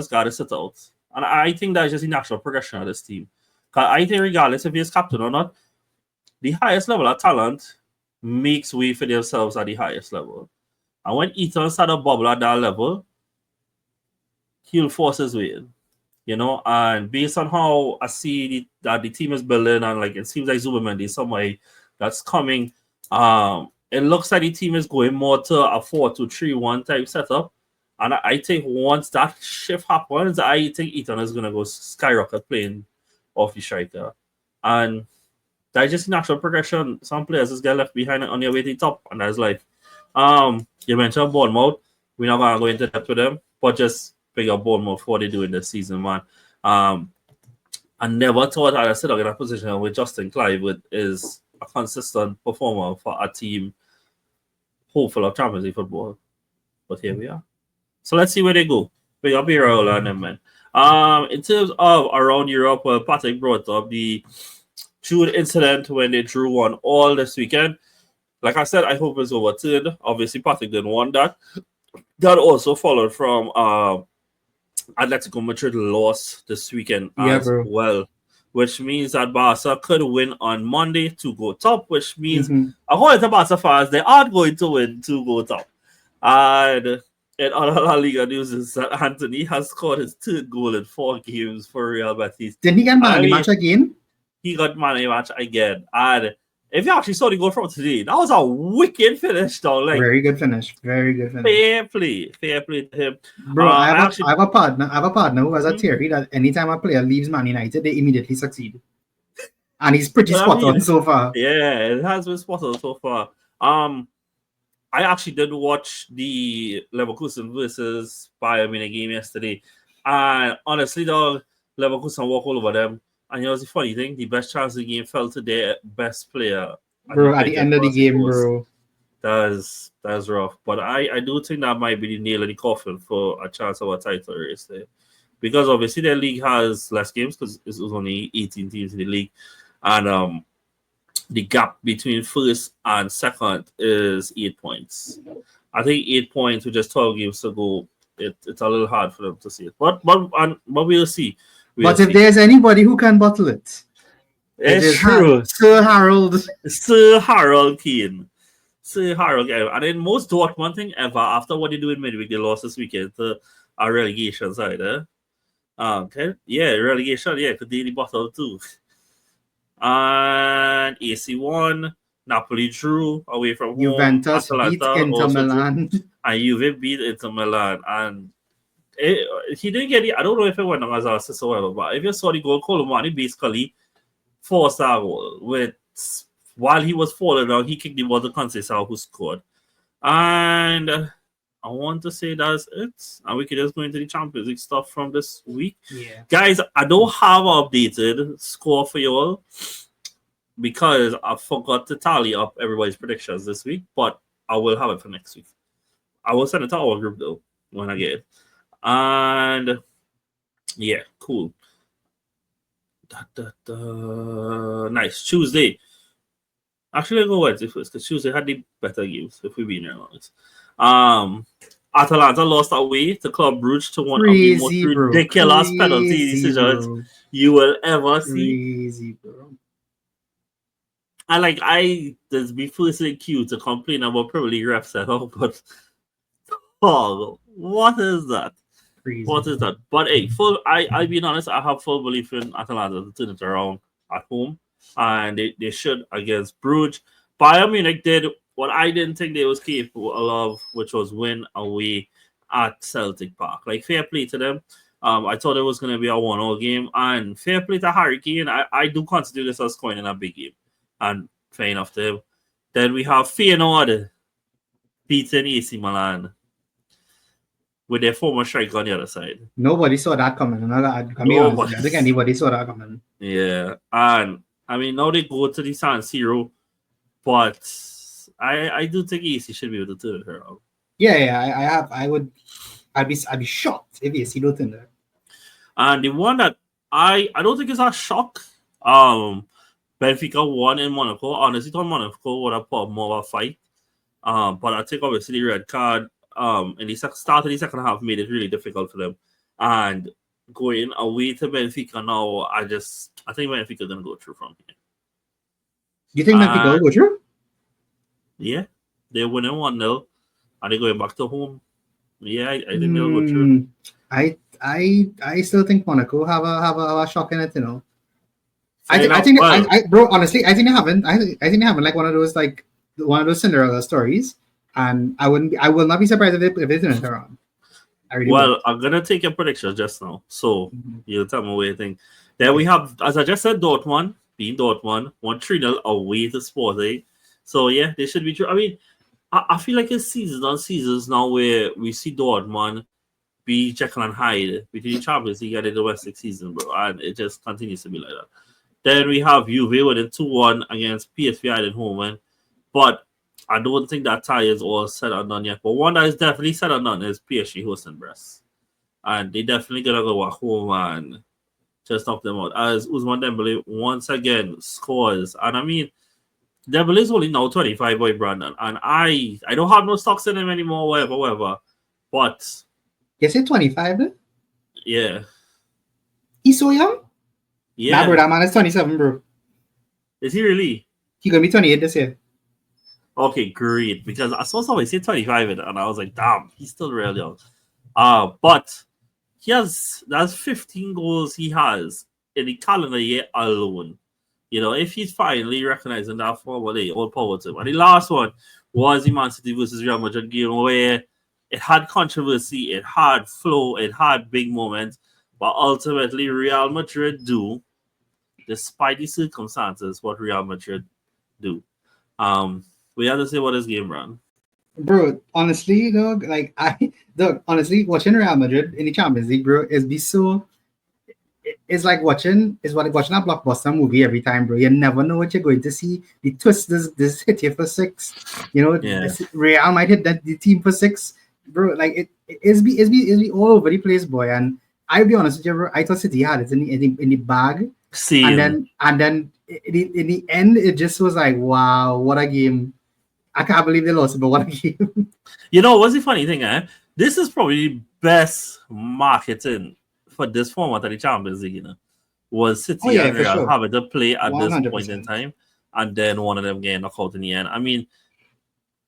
got to sit out. And I think that's just the natural progression of this team. Because I think, regardless if he's captain or not, the highest level of talent makes way for themselves at the highest level. And when Ethan started bubble at that level, he'll force his way in. You know, and based on how I see that the team is building, and like it seems like Zuberman is somebody that's coming. It looks like the team is going more to a 4-2-3-1 type setup. And I think once that shift happens, I think Ethan is gonna go skyrocket playing off the striker. And that's just natural progression. Some players just get left behind on their way to the top, and that's life. You mentioned Bournemouth. We're not gonna go into depth with them, but just big up Bournemouth what they do in this season, man. I never thought I'd sit up in a position with Justin Clive is a consistent performer for a team hopeful of Champions League football. But here we are. So let's see where they go. Big up Iraola and them, man. In terms of around Europe, well, Patrick brought up the Jude incident when they drew 1-1 this weekend. Like I said, I hope it's overturned. Obviously, Patrick didn't want that. That also followed from Atletico Madrid lost this weekend as well, which means that Barca could win on Monday to go top, which means according to Barca fans, they are going to win to go top. And in other La Liga news is that Anthony has scored his third goal in 4 games for Real Betis. Didn't he get man of the match again? He got man of the match again. And if you actually saw the goal from today, that was a wicked finish, though. Like, very good finish. Very good finish. Fair play to him. Bro, I have a partner who has a theory that anytime a player leaves Man United, they immediately succeed. And he's pretty spot on so far. Yeah, it has been spot on so far. I actually did watch the Leverkusen versus Bayern Munich game yesterday. And honestly, dog, Leverkusen walk all over them. And you know, the funny thing, the best chance of the game fell to their best player. Bro, at the end of the game, bro. That's rough. But I do think that might be the nail in the coffin for a chance of a title race there. Because obviously the league has less games because it was only 18 teams in the league. And the gap between first and second is 8 points. I think 8 points with just 12 games to go, it's a little hard for them to see it. But we'll see. But if there's anybody who can bottle it, it's true. Sir Harold Kane. Sir Harold Kane. And then most Dortmund thing ever, after what they do in midweek, they lost this weekend to a relegation side. Okay. Yeah, relegation, yeah, could daily bottle too. And AC won. Napoli drew away from home. Juventus beat Inter Milan. And Juve beat Inter Milan. And he didn't get it. I don't know if it went on as an assist or whatever, but if you saw the goal, Colomani basically forced that goal. While he was falling down, he kicked the ball to Conceição, who scored. And I want to say that's it. And we can just go into the Champions League stuff from this week. Yeah. Guys, I don't have an updated score for you all because I forgot to tally up everybody's predictions this week, but I will have it for next week. I will send it to our group though when I get it. And yeah, cool. Nice. Tuesday. Actually, I'll go Wednesday first because Tuesday had the better games, if we're being honest. Atalanta lost away to Club Brugge to one of the most ridiculous penalty decisions you will ever see. Crazy, bro. And I just be first in queue to complain about Premier League ref setup, but what is that? Crazy. What is that? But hey, I'll be honest, I have full belief in Atalanta to turn it around at home. And they should against Brugge. Bayern Munich did what I didn't think they was capable of, which was win away at Celtic Park. Like, fair play to them. I thought it was going to be a 1-0 game. And fair play to Harry Kane. I do consider this as going in a big game. And fair enough to him. Then we have Feyenoord beating AC Milan with their former striker on the other side. Nobody saw that coming. I think anybody saw that coming. Yeah. And I mean, now they go to the San Siro, but I do think AC should be able to turn it around. Yeah, I'd be shocked if AC don't turn it. And the one that I don't think is a shock. Benfica won in Monaco. Honestly, thought Monaco would have put more of a fight. But I think obviously the red card in the start of the second half made it really difficult for them. And going away to Benfica now, I think Benfica gonna go through from here. You think Benfica will go through? Yeah, they're winning 1-0, and they're going back to home. Yeah, I think they'll go through. I still think Monaco have a shock in it, you know. Bro, honestly, I think they haven't. I think they haven't like one of those Cinderella stories, and I will not be surprised if they turn it around. I'm gonna take your prediction just now, so you'll tell me what you think. Then we have, as I just said, Dortmund being Dortmund, 1-3-0 away to Sporting. So yeah, they should be true. I mean, I feel like it's seasons now where we see Dortmund be Jekyll and Hyde between the Champions League and the domestic season, bro, and it just continues to be like that. Then we have Juve winning 2-1 against PSV at home, but I don't think that tie is all said and done yet. But one that is definitely said and done is PSG hosting Brest. And they definitely going to go at home and just knock them out. As Ousmane Dembele once again scores. And I mean, Dembele is only now 25, boy, Brandon. And I don't have no stocks in him anymore, whatever. But... You say 25, then? Yeah. He's so young? Yeah. Nah, bro, that man is 27, bro. Is he really? He's going to be 28 this year. Okay, great. Because I saw somebody say 25 and I was like, damn, he's still really young. But that's 15 goals he has in the calendar year alone. You know, if he's finally recognizing that forward, all power to him. And the last one was the Man City versus Real Madrid game where it had controversy, it had flow, it had big moments, but ultimately Real Madrid do, despite the circumstances, what Real Madrid do. We have to say what this game ran. Bro, honestly, honestly, watching Real Madrid in the Champions League, bro, is be so. it's like watching a blockbuster movie every time, bro. You never know what you're going to see. The twist, this hit you for 6. You know, Yeah. Real might hit the team for 6, bro. Like it's be all over the place, boy. And I'll be honest with you, bro, I thought City had it in the bag, Same. and then in the end, it just was like, wow, what a game! I can't believe they lost, but what a game! You know, what's the funny thing, eh? This is probably the best marketing for this format of the Champions League, you know. Was City Oh, yeah, and for Real sure. having to play at this point in 100%. time, and then one of them getting knocked out in the end. I mean,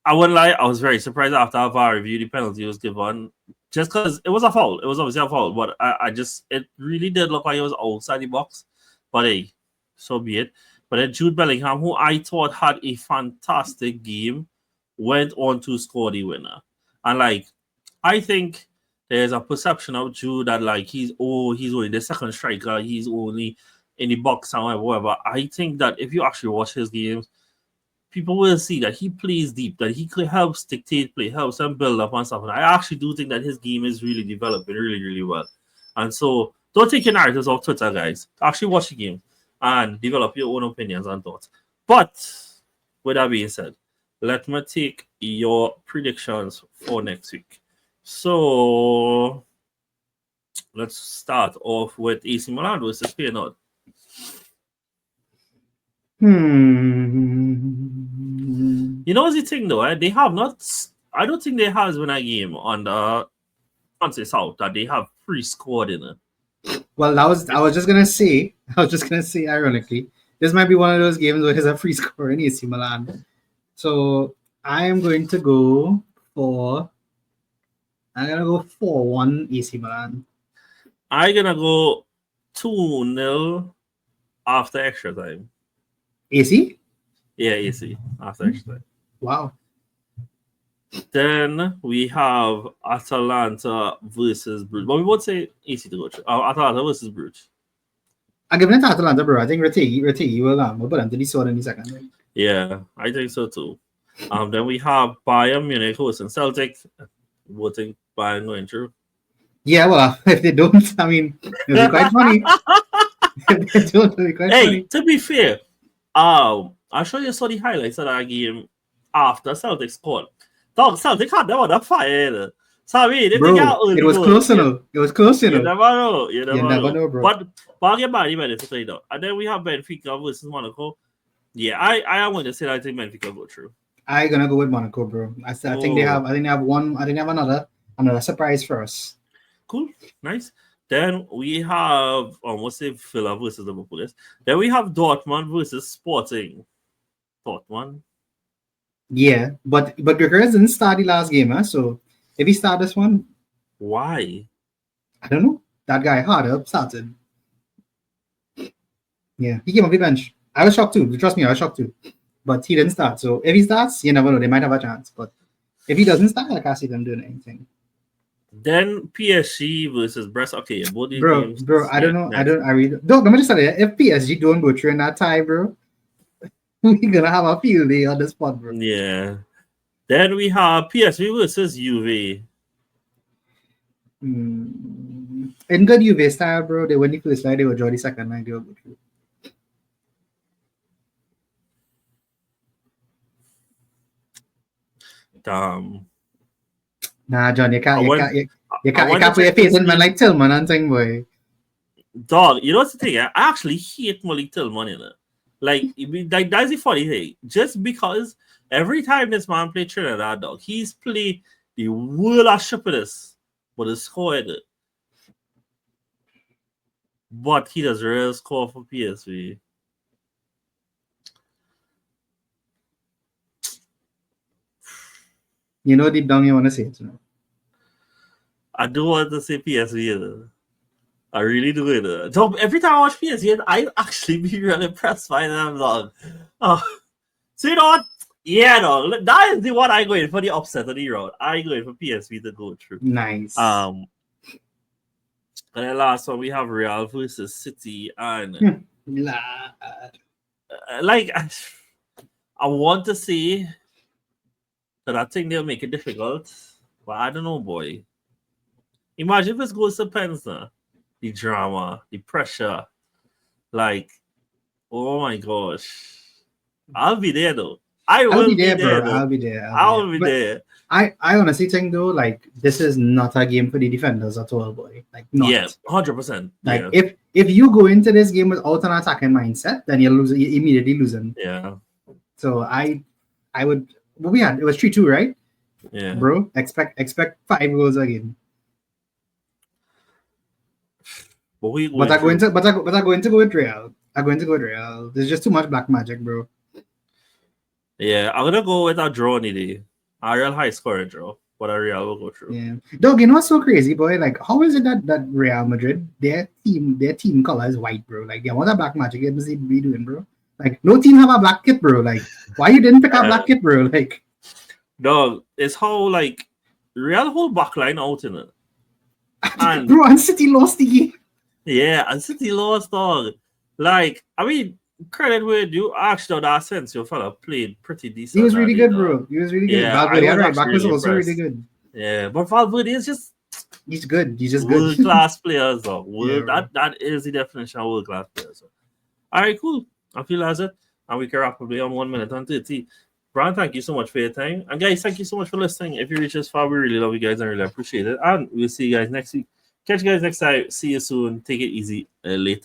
I wouldn't lie, I was very surprised after our VAR review the penalty was given. Just because it was a foul. It was obviously a foul, but it really did look like it was outside the box. But hey, so be it. But then Jude Bellingham, who I thought had a fantastic game, went on to score the winner. And like, I think there's a perception of Jude that like he's only the second striker, he's only in the box and whatever. I think that if you actually watch his games, people will see that he plays deep, that he could help dictate play, helps them build up and stuff. And I actually do think that his game is really developing really, really well. And so don't take your narratives off Twitter, guys. Actually watch the game and develop your own opinions and thoughts. But with that being said, let me take your predictions for next week. So let's start off with AC Milan versus Feyenoord. You know what's the thing though? They have not. I don't think they has won a game on the Fancy South that they have pre-scored in it. Well, I was just gonna say, ironically, this might be one of those games where there's a free score in AC Milan. So I am going to go for. I'm gonna go 4-1 AC Milan. I'm gonna go 2-0 after extra time. AC? Yeah, AC after extra time. Wow. Then we have Atalanta versus Bruges. But we would say AC to go through. Atalanta versus Bruges. I'm giving it to Atalanta, bro. I think Retegi will put them to the sword in the second. Right? Yeah, I think so too. Then we have Bayern Munich hosting Celtic. Would think Bayern going through. Yeah, well, if they don't, I mean, it'll be quite funny. If they don't, it'll be quite funny. To be fair, I'll show you some of the highlights of that game after Celtic scored. Dog, Celtic had them on the fire. So I mean, Bro, it was close enough. It was close You enough. never know. You never know, bro. But I'll get back to benefit right now. And then we have Benfica versus Monaco. Yeah, I am going to say that I think Benfica go through. I'm gonna go with Monaco, bro. I think they have. I think they have one. I think they have another surprise for us. Cool, nice. Then we have what's it? Villa versus Liverpool. Then we have Dortmund versus Sporting. Dortmund. Yeah, but Gregors didn't start the last game, huh? So if he start this one, why? I don't know. That guy harder started. Yeah, he came off the bench. I was shocked too. Trust me, I was shocked too. But he didn't start. So if he starts, you never know. They might have a chance. But if he doesn't start, I can't see them doing anything. Then PSG versus Brest. Okay, both these games. Bro, I don't know. I really don't. Let me just tell you, if PSG don't go through in that tie, bro, we're gonna have a field day on the spot, bro. Yeah. Then we have PSV versus Juve. In good Juve style, bro, they win the first leg, they will draw the second leg, they will go through. Damn. Nah, John, you can't play a face in man like Tillman and thing, boy. Dog, you know what's the thing? I actually hate Malik Tillman in it. Like that's the funny thing. Just because every time this man play Trinidad, dog, he's played the world of stupidest, but he scored it. But he does real score for PSV. You know deep down you want to say it, you know? I do want to say PSV. I really do it. So every time I watch PSV, I actually be really impressed by them, dog. So you know what? Yeah, no, that is the one I going for the upset of the round. I going for PSV to go through. Nice. And then last one we have Real versus City, and like I want to say that I think they'll make it difficult, but I don't know, boy. Imagine if it goes to pens now. the drama, the pressure. Like, oh my gosh. I'll be there though. I'll be there, bro. I'll be But there. I honestly think though, like this is not a game for the defenders at all, boy. Like not. yeah, 100%. Like Yeah. if you go into this game without an attacking mindset, then you're immediately losing. Yeah. So I would. What we had? It was 3-2, right? Yeah. Bro, expect 5 goals again. But I'm going to go with Real. I'm going to go with Real. There's just too much black magic, bro. Yeah, I'm gonna go with a draw today. A real high scoring draw, but a Real will go through. Yeah. Dog, you know what's so crazy, boy? Like, how is it that Real Madrid, their team color is white, bro? Like, yeah, what a black magic must they be doing, bro? Like, no team have a black kit, bro. Like, why you didn't pick up black kit, bro? Like, dog, it's how like Real whole backline out in it. And bro, and City lost the game. yeah, and City lost, dog. Like, I mean, credit where you actually that sense your fella played pretty decent. He was really good, bro. He was really good. Yeah, Valverde, right back was really also impressed. really good. Yeah, but Valverde is just He's good. He's just world good. class players, though. Yeah, that is the definition of world class players. So. All right, cool. I feel that's it. And we can wrap up on 1 minute and 30. Brian, thank you so much for your time. And guys, thank you so much for listening. If you reach this far, we really love you guys and really appreciate it. And we'll see you guys next week. Catch you guys next time. See you soon. Take it easy later.